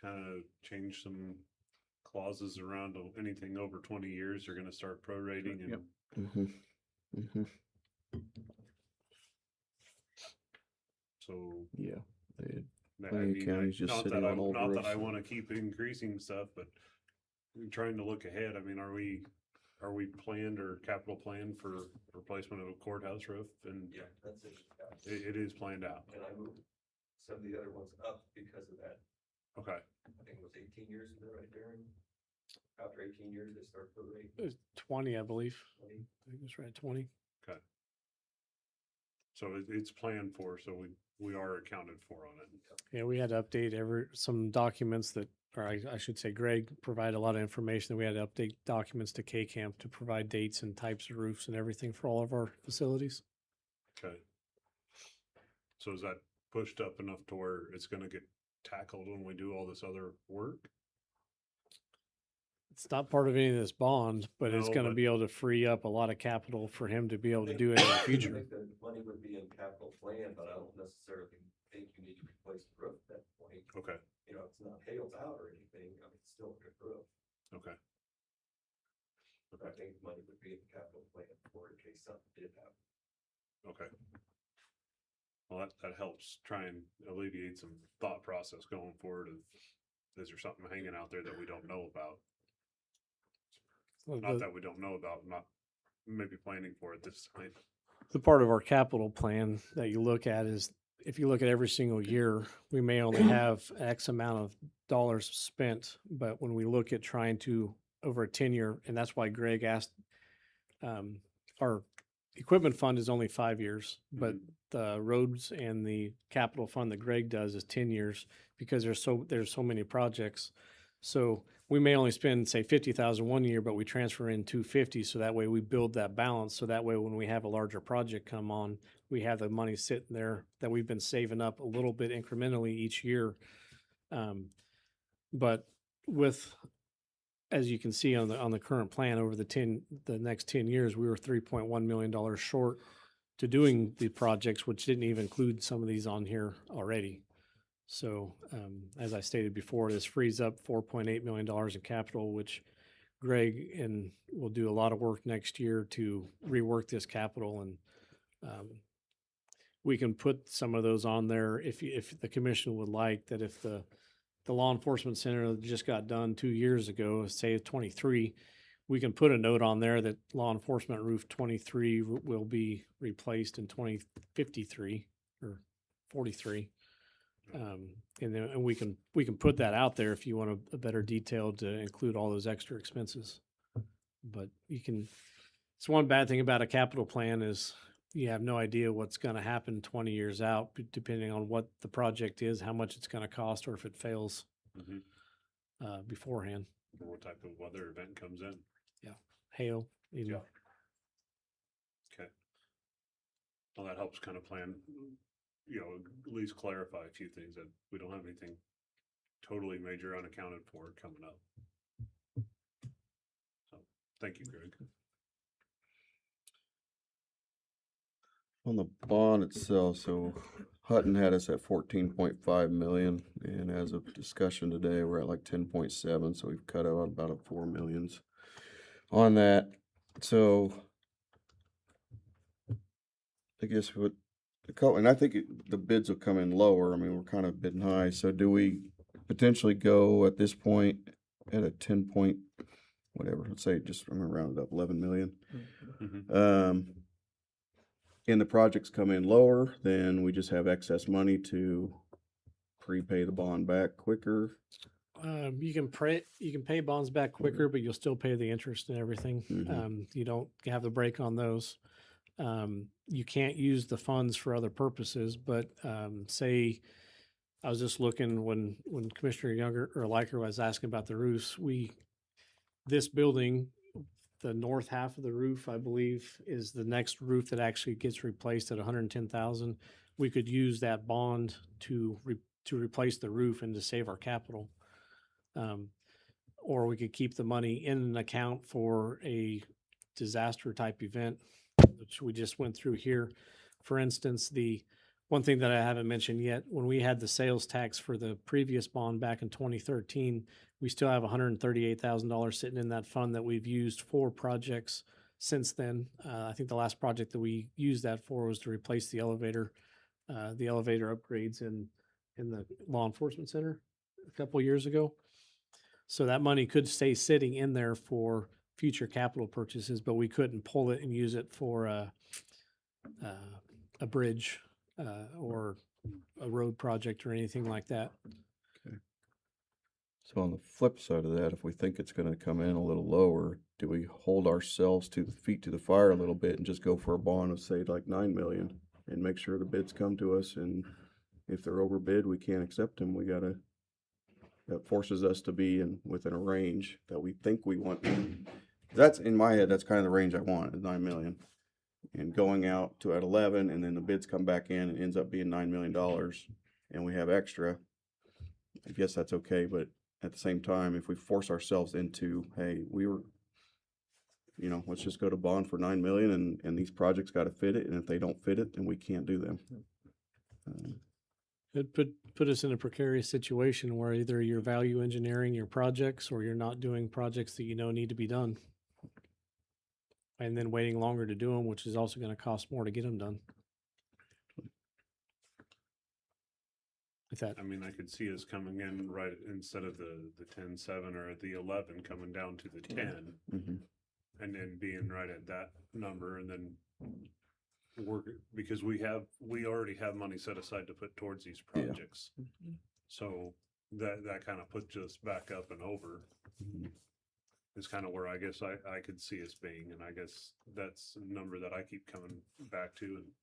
kind of change some clauses around anything over 20 years? They're going to start prorating and Yep. Mm-hmm. Mm-hmm. so. Yeah. They, I Plenty of mean, counties just not sitting that on old not that I roofs. want to keep increasing stuff, but we're trying to look ahead. I mean, are we planned or capital planned for replacement of a courthouse roof? And Yeah, that's it. it is planned out. And I moved some of the other ones up because of that. Okay. I think it was 18 years ago, right, Darren? After 18 years, they start prorating. It was 20, I believe. 20. I think it was right, 20. Okay. So it's planned for, so we are accounted for on it. Yeah, we had to update some documents that, or I should say Greg provided a lot of information that we had to update documents to K-Camp to provide dates and types of roofs and everything for all of our facilities. Okay. So is that pushed up enough to where it's gonna get tackled when we do all this other work? It's not part of any of this bond, but it's No, gonna but- be able to free up a lot of capital for him to be able to do it in the I future. think the money would be in capital plan, but I don't necessarily think you need to replace the roof at that point. Okay, You know, it's not hailed out or anything, I mean, it's still a good roof. okay. But I think money would be in the capital plan for in case something did happen. Okay. Well, that helps try and alleviate some thought process going forward of, is there something hanging out there that we don't know about? Well, Not the- that we don't know about, not maybe planning for it this time. The part of our capital plan that you look at is, if you look at every single year, we may only have X amount of dollars spent, but when we look at trying to, over a 10-year, and that's why Greg asked, our equipment fund is only 5 years, but the roads and the capital fund that Greg does is 10 years because there's so many projects. So we may only spend, say, 50,000 one year, but we transfer in 250, so that way we build that balance. So that way, when we have a larger project come on, we have the money sitting there that we've been saving up a little bit incrementally each year. But with, as you can see on the current plan over the next 10 years, we were $3.1 million short to doing the projects, which didn't even include some of these on here already. So, as I stated before, this frees up $4.8 million in capital, which Greg will do a lot of work next year to rework this capital. And we can put some of those on there if the commission would like, that if the law enforcement center that just got done 2 years ago, say 23, we can put a note on there that law enforcement roof 23 will be replaced in 2053 or 43. And we can put that out there if you want a better detail to include all those extra expenses. But it's one bad thing about a capital plan is you have no idea what's going to happen 20 years out, depending on what the project is, how much it's going to cost, or if it fails beforehand. Or what type of weather event comes in. Hail, even. Yeah. Okay. Well, that helps kind of plan, at least clarify a few things that we don't have anything totally major unaccounted for coming up. So, thank you, Greg. On the bond itself, so Hutton had us at 14.5 million, and as of discussion today, we're at like 10.7, so we've cut out about 4 millions on that. So I guess and I think the bids will come in lower. I mean, we're kind of bidding high. So do we potentially go at this point at a 10 point, whatever, let's say, just I'm gonna round it up, 11 million. And the projects come in lower, then we just have excess money to prepay the bond back quicker. You can pay bonds back quicker, but you'll still pay the interest and everything. Mhm. You don't have the break on those. You can't use the funds for other purposes, but say I was just looking when Commissioner Younger or Liker was asking about the roofs. This building, the north half of the roof, I believe, is the next roof that actually gets replaced at 110,000. We could use that bond to replace the roof and to save our capital. Or we could keep the money in an account for a disaster type event, which we just went through here. For instance, the one thing that I haven't mentioned yet, when we had the sales tax for the previous bond back in 2013, we still have $138,000 sitting in that fund that we've used for projects since then. I think the last project that we used that for was to replace the elevator upgrades in the law enforcement center a couple years ago. So that money could stay sitting in there for future capital purchases, but we couldn't pull it and use it for a bridge or a road project or anything like that. So on the flip side of that, if we think it's gonna come in a little lower, do we hold ourselves to the feet to the fire a little bit and just go for a bond of say like 9 million and make sure the bids come to us, and if they're overbid, we can't accept them. That forces us to be within a range that we think we want. That's in my head, that's kind of the range I want, is 9 million. And going out to at 11, and then the bids come back in and ends up being $9 million and we have extra, I guess that's okay. But at the same time, if we force ourselves into, hey, let's just go to bond for 9 million and these projects got to fit it. And if they don't fit it, then we can't do them. It put us in a precarious situation where either you're value engineering your projects or you're not doing projects that need to be done. And then waiting longer to do them, which is also going to cost more to get them done. With that, I mean, I could see us coming in right instead of the 10-7 or the 11 coming down to the 10 Mhm. and then being right at that number, and then work because we already have money set aside to put towards these projects. So that kind of puts us back up and over. Is kind of where I guess I could see us being, and I guess that's a number that I keep coming back to. And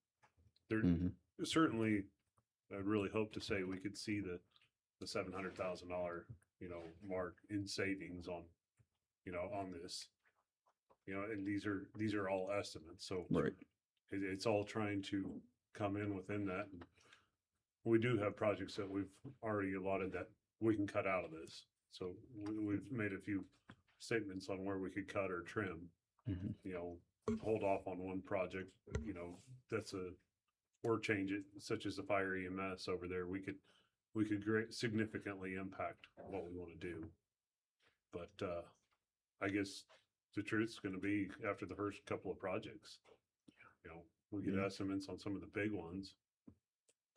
there certainly, I'd really hope to say we could see the $700,000 mark in savings on this, and these are all estimates, so Right. It's all trying to come in within that. And we do have projects that we've already allotted that we can cut out of this, so we've made a few statements on where we could cut or trim, hold off on one project, or change it, such as the fire EMS over there. We could significantly impact what we want to do. But I guess the truth's going to be after the first couple of projects, we get estimates on some of the big ones.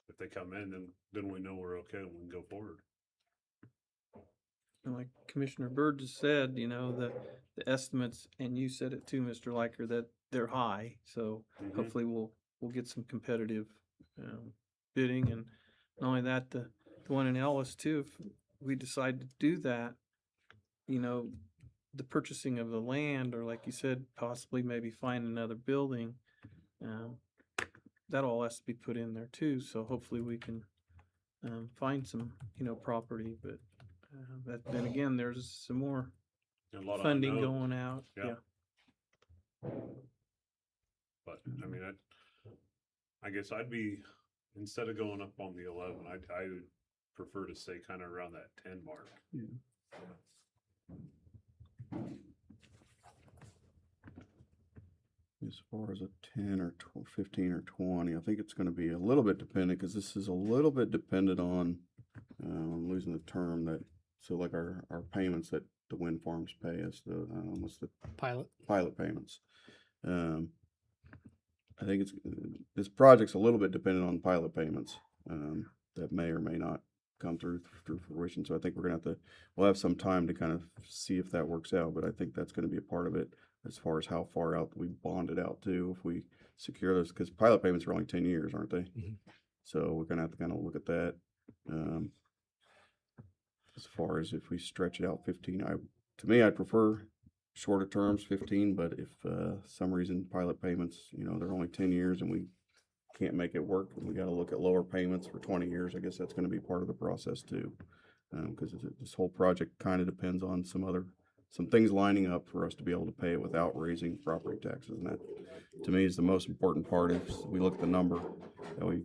If they come in, then we know we're okay and we can go forward. And like Commissioner Bird just said, the estimates, and you said it too, Mr. Liker, that they're high. So hopefully we'll get some competitive bidding, and not only that, the one in Ellis too. If we decide to do that, the purchasing of the land, or like you said, possibly maybe find another building, that all has to be put in there too. So hopefully we can find some property, but. Then again, there's some more A lot of funding unknowns. going out. Yeah. But I mean, I guess I'd be, instead of going up on the 11, I would prefer to stay kind of around that 10 mark. As far as a 10 or 12, 15 or 20, I think it's going to be a little bit dependent, because this is a little bit dependent on, I'm losing the term, so like our payments that the wind farms pay us, what's the pilot payments. I think this project's a little bit dependent on pilot payments that may or may not come through fruition. So I think we'll have some time to kind of see if that works out, but I think that's going to be a part of it as far as how far out we bond it out to, if we secure those, because pilot payments are only 10 years, aren't they? So we're going to have to kind of look at that. as far as if we stretch it out 15, to me, I'd prefer shorter terms, 15, but if, some reason pilot payments, they're only 10 years and we can't make it work, we gotta look at lower payments for 20 years. I guess that's gonna be part of the process too. Cause this whole project kind of depends on some things lining up for us to be able to pay it without raising property taxes. And that, to me, is the most important part. If we look at the number, that we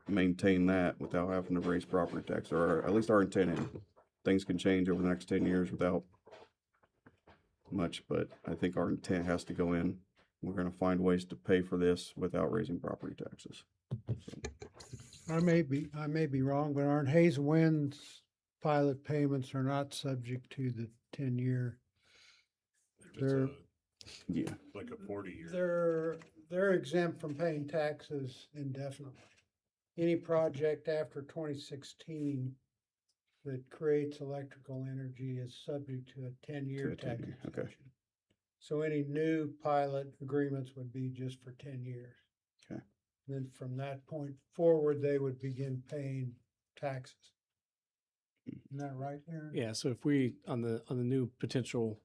maintain that without having to raise property tax, or at least our intent is. Things can change over the next 10 years without much, but I think our intent has to go in. We're gonna find ways to pay for this without raising property taxes. So, I may be wrong, but aren't Hayes and Wind's pilot payments are not subject to the 10-year? It's They're- yeah, like a 40-year. They're exempt from paying taxes indefinitely. Any project after 2016 that creates electrical energy is subject to a 10-year To a tax 10-year, okay. exemption. So any new pilot agreements would be just for 10 years. Okay. Then from that point forward, they would begin paying taxes. Isn't that right, Aaron? Yeah, so if we, on the new potential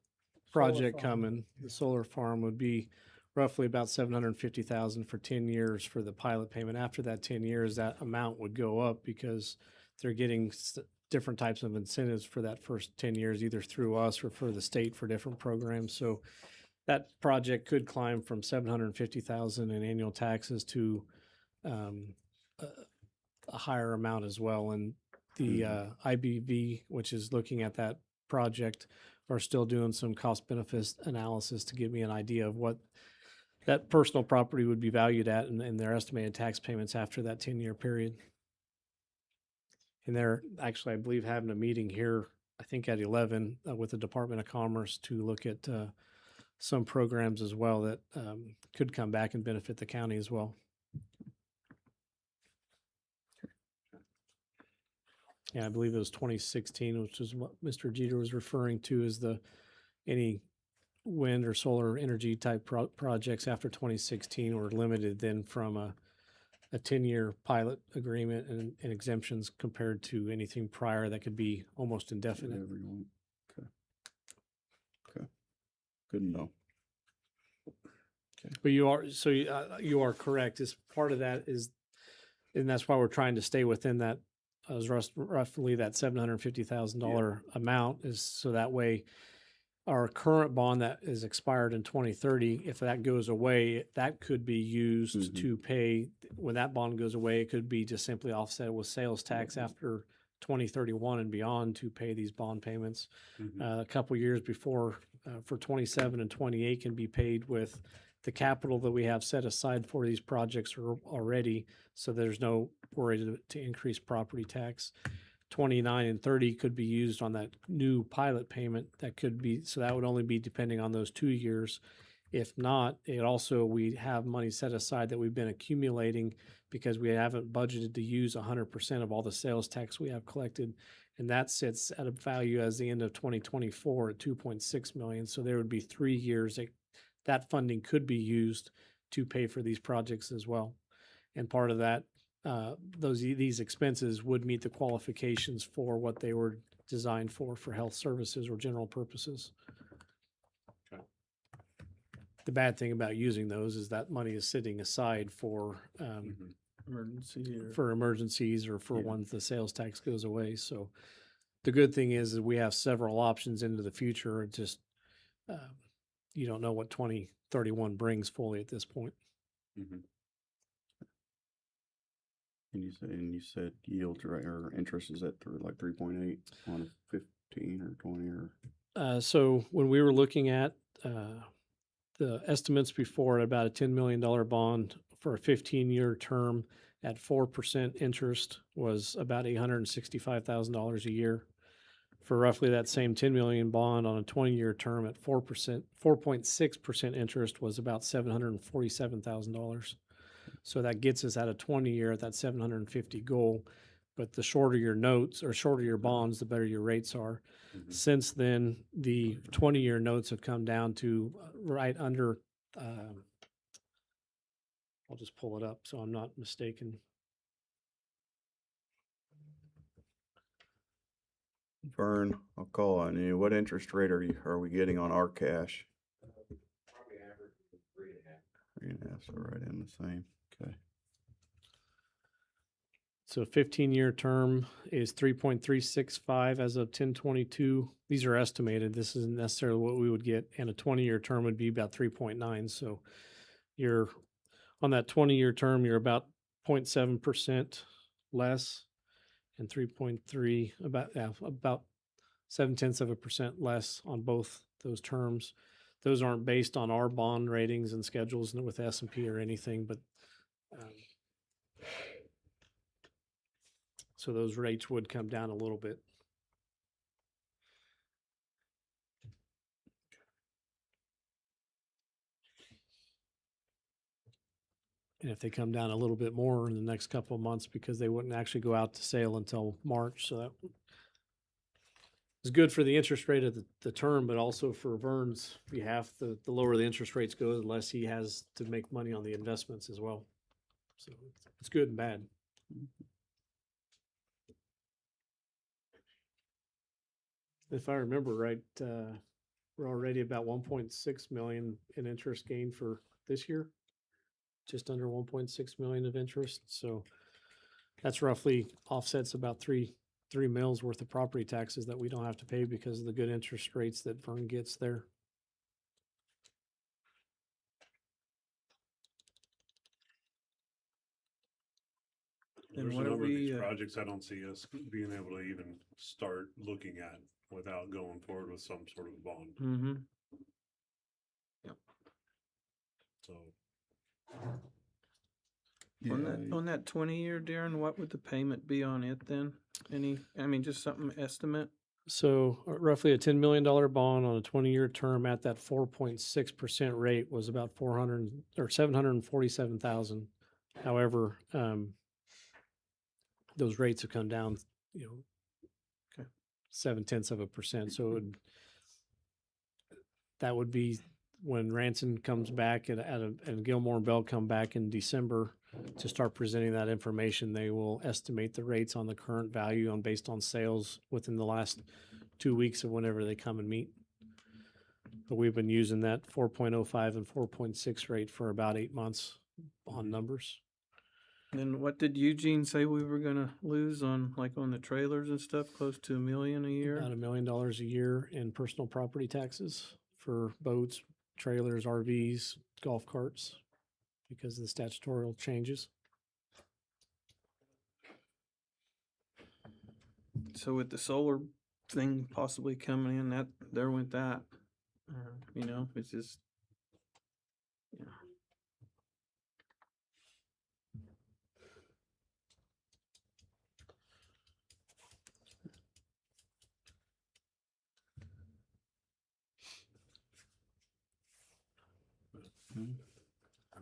Solar project farm, coming, yeah. the solar farm would be roughly about 750,000 for 10 years for the pilot payment. After that 10 years, that amount would go up because they're getting different types of incentives for that first 10 years, either through us or for the state for different programs. So that project could climb from 750,000 in annual taxes to a higher amount as well. And the IBV, which is looking at that project, are still doing some cost benefits analysis to give me an idea of what that personal property would be valued at and their estimated tax payments after that 10-year period. And they're actually, I believe, having a meeting here, I think at 11 with the Department of Commerce to look at some programs as well that could come back and benefit the county as well. Yeah, I believe it was 2016, which is what Mr. Jeter was referring to as any wind or solar energy type projects after 2016 were limited then from a 10-year pilot agreement and exemptions compared to anything prior that could be almost indefinite. whatever you want. Okay. Okay. Good to know. But you are correct. As part of that is, and that's why we're trying to stay within that, roughly that $750,000 amount, is so that way our current bond that is expired in 2030, if that goes away, that could be used to pay. When that bond goes away, it could be just simply offset with sales tax after 2031 and beyond to pay these bond payments. A couple years before, for 27 and 28 can be paid with the capital that we have set aside for these projects already, so there's no worry to increase property tax. 29 and 30 could be used on that new pilot payment. That could be, so that would only be depending on those 2 years. If not, we have money set aside that we've been accumulating because we haven't budgeted to use 100% of all the sales tax we have collected. And that sits at a value as the end of 2024 at 2.6 million. So there would be 3 years that funding could be used to pay for these projects as well. And part of that, these expenses would meet the qualifications for what they were designed for health services or general purposes. Okay. The bad thing about using those is that money is sitting aside for emergencies or for when the sales tax goes away. So the good thing is that we have several options into the future. It just you don't know what 2031 brings fully at this point. And you said yield or interest is at like 3.8 on a 15 or 20 or. So when we were looking at the estimates before, at about a $10 million bond for a 15-year term at 4% interest was about $865,000 a year. For roughly that same 10 million bond on a 20-year term at 4.6% interest was about $747,000. So that gets us at a 20-year at that 750 goal. But the shorter your notes or shorter your bonds, the better your rates are. Since then, the 20-year notes have come down to right under, I'll just pull it up so I'm not mistaken. Vern, I'll call on you. What interest rate are we getting on our cash? Probably average 3.5. 3.5, so right in the same. Okay. So 15-year term is 3.365 as of 10/22. These are estimated. This isn't necessarily what we would get. And a 20-year term would be about 3.9. So you're on that 20-year term, you're about 0.7% less, and 3.3 about 0.7% less on both those terms. Those aren't based on our bond ratings and schedules with S&P or anything, but so those rates would come down a little bit. And if they come down a little bit more in the next couple of months, because they wouldn't actually go out to sale until March, so that is good for the interest rate of the term, but also for Vern's behalf, the lower the interest rates go, the less he has to make money on the investments as well. So it's good and bad. If I remember right, we're already about 1.6 million in interest gain for this year. Just under 1.6 million of interest. So that's roughly offsets about three mils worth of property taxes that we don't have to pay because of the good interest rates that Vern gets there. And There's a what are number of these we, projects I don't see us being able to even start looking at without going forward with some sort of bond. mm-hmm. So On that 20-year, Darren, what would the payment be on it then? Just something estimate? So roughly a $10 million bond on a 20-year term at that 4.6% rate was about 747,000. However, those rates have come down, 0.7%. So that would be when Ranson comes back and Gilmore and Bell come back in December to start presenting that information. They will estimate the rates on the current value based on sales within the last 2 weeks of whenever they come and meet. But we've been using that 4.05 and 4.6 rate for about 8 months on numbers. And what did Eugene say we were gonna lose on the trailers and stuff? Close to $1 million a year? About $1 million a year in personal property taxes for boats, trailers, RVs, golf carts, because of the statutory changes. So with the solar thing possibly coming in, there went that. It's just, yeah.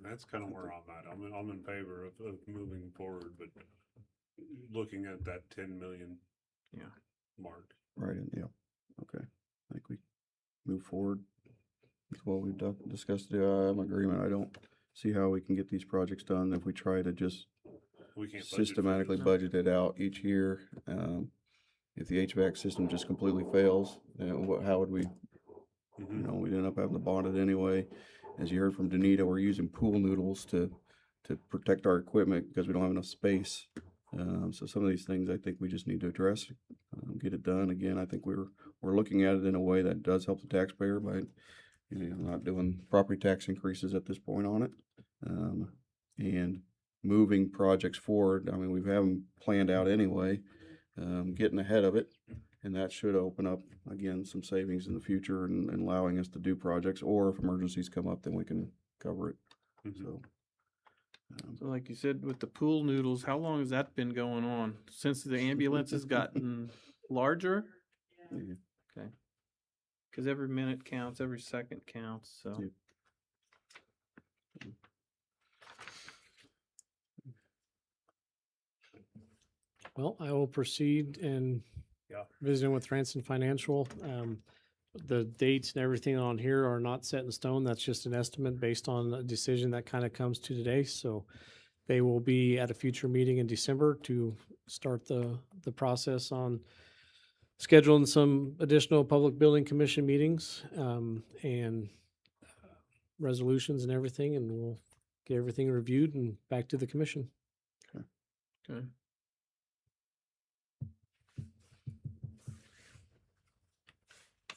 and that's kind of where I'm at. I'm in favor of moving forward, but looking at that 10 million mark. Right in, yeah. Okay. I think we move forward with what we've discussed today. I'm in agreement. I don't see how we can get these projects done if we try to just We can't budget for systematically this. budget it out each year. If the HVAC system just completely fails, how would we, we'd end up having to bond it anyway. As you heard from Danita, we're using pool noodles to protect our equipment because we don't have enough space. So some of these things I think we just need to address, get it done. Again, I think we're looking at it in a way that does help the taxpayer by not doing property tax increases at this point on it, and moving projects forward. I mean, we have them planned out anyway, getting ahead of it, and that should open up again some savings in the future and allowing us to do projects. Or if emergencies come up, then we can cover it. So. So like you said, with the pool noodles, how long has that been going on? Since the ambulance has gotten larger? Yeah. Okay. Because every minute counts, every second counts, so. Yeah. Well, I will proceed and visiting with Ranson Financial. The dates and everything on here are not set in stone. That's just an estimate based on a decision that kind of comes to today. So they will be at a future meeting in December to start the process on scheduling some additional public building commission meetings, and resolutions and everything, and we'll get everything reviewed and back to the commission. Okay.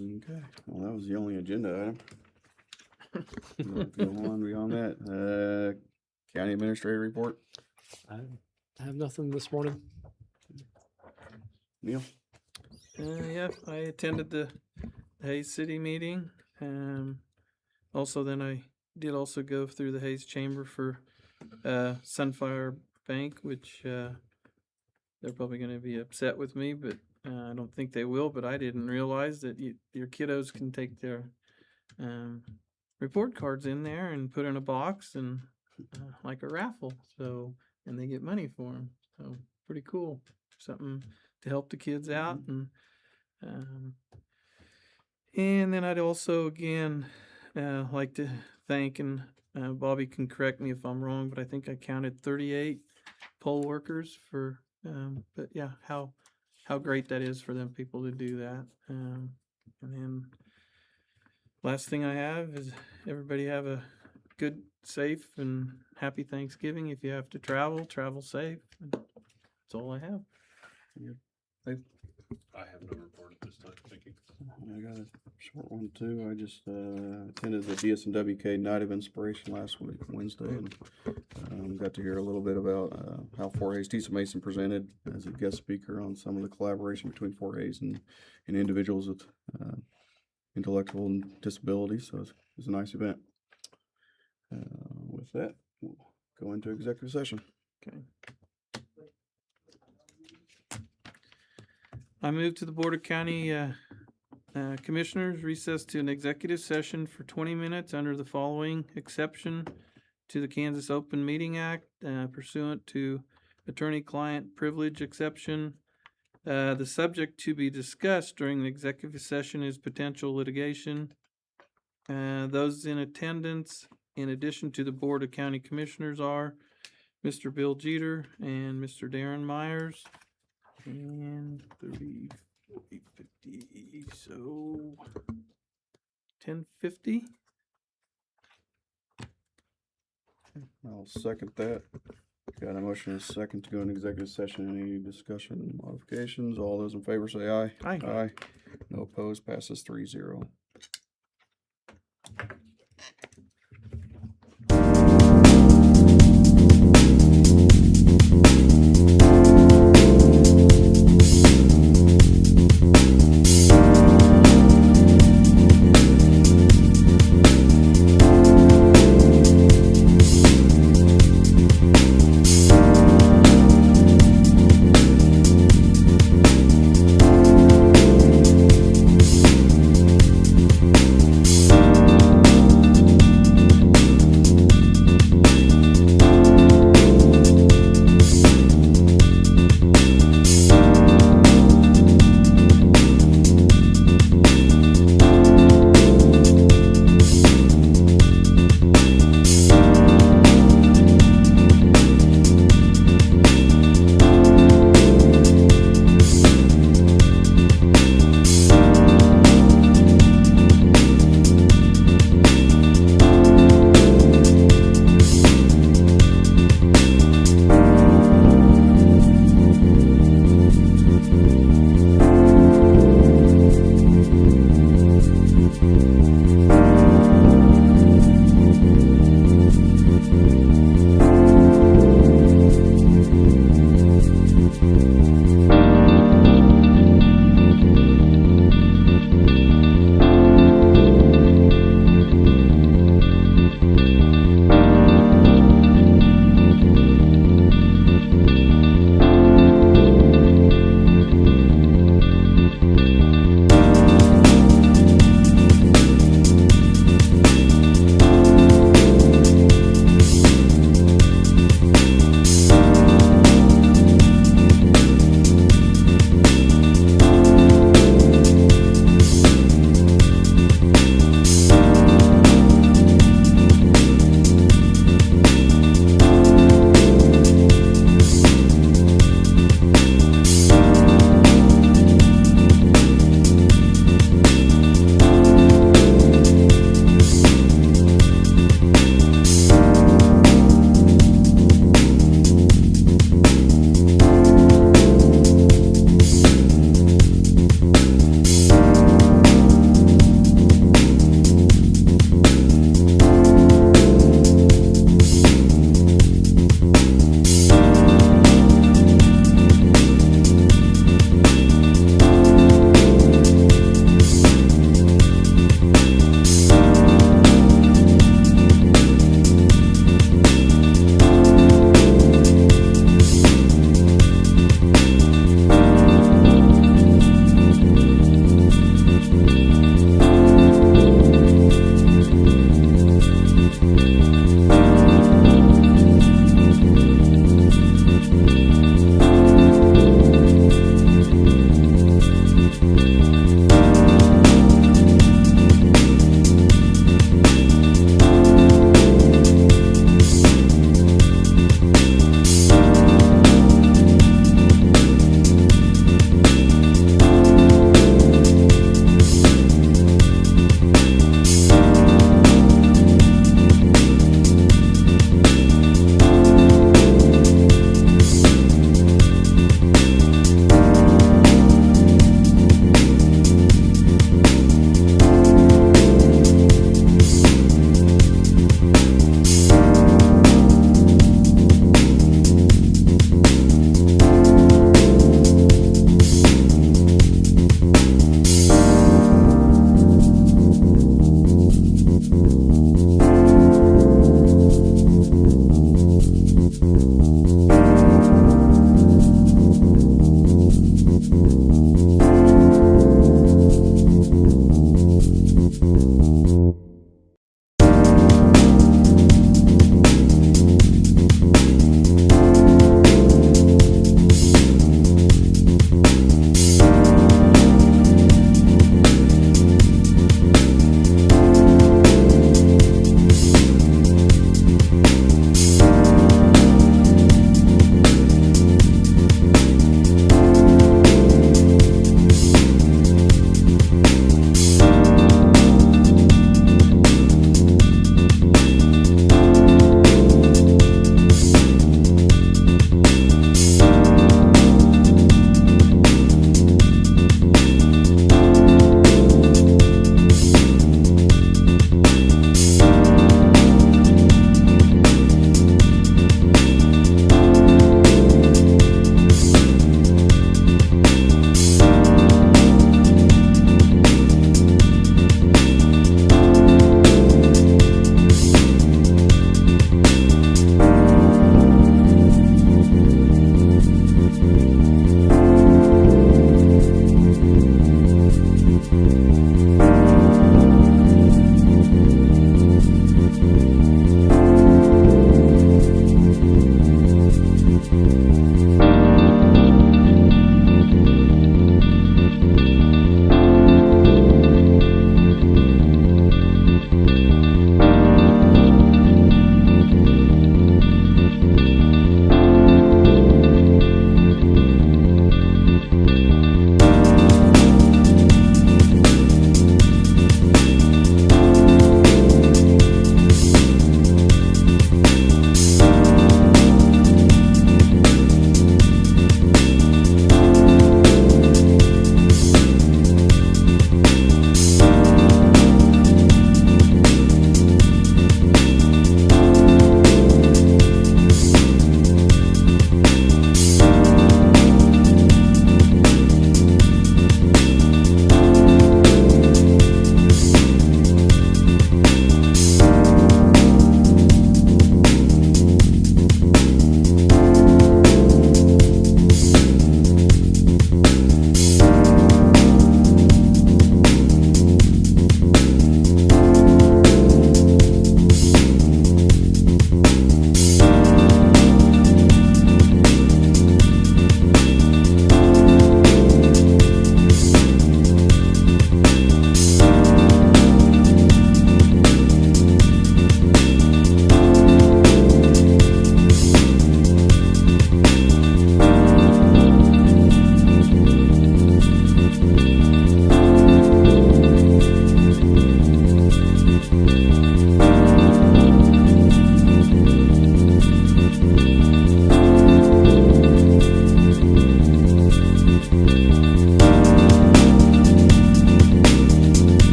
Okay, well, that was the only agenda item. Go on beyond that, county administrator report, I have nothing this morning. Neil? Yeah, I attended the Hayes City meeting. Also, then I did also go through the Hayes Chamber for Sunfire Bank, which they're probably going to be upset with me, but I don't think they will. But I didn't realize that your kiddos can take their report cards in there and put in a box and like a raffle. So, and they get money for them. So pretty cool. Something to help the kids out. And then I'd also again like to thank, and Bobby can correct me if I'm wrong, but I think I counted 38 poll workers for. But yeah, how great that is for them people to do that. And then last thing I have is everybody have a good, safe, and happy Thanksgiving. If you have to travel safe. That's all I have. I have no report at this time. Thank you. I got a short one too. I just attended the DSNWK Night of Inspiration last week, Wednesday, and got to hear a little bit about how Fort Hays Tisa Mason presented as a guest speaker on some of the collaboration between Fort Hays and individuals with intellectual disabilities. So it was a nice event. With that, we'll go into executive session. Okay. I move to the Board of County Commissioners recess to an executive session for 20 minutes under the following exception to the Kansas Open Meeting Act pursuant to attorney-client privilege exception. The subject to be discussed during the executive session is potential litigation. Those in attendance, in addition to the Board of County Commissioners, are Mr. Bill Jeter and Mr. Darren Myers. And 30, 40, 50, so 10:50. I'll second that. Got a motion and a second to go into executive session. Any discussion, modifications? All those in favor say aye. Aye. Aye. No opposed, passes 3-0.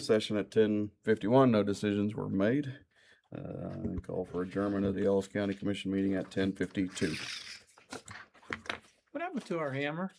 session at 10:51. No decisions were made. Call for adjournment of the Ellis County Commission meeting at 10:52. What happened to our hammer?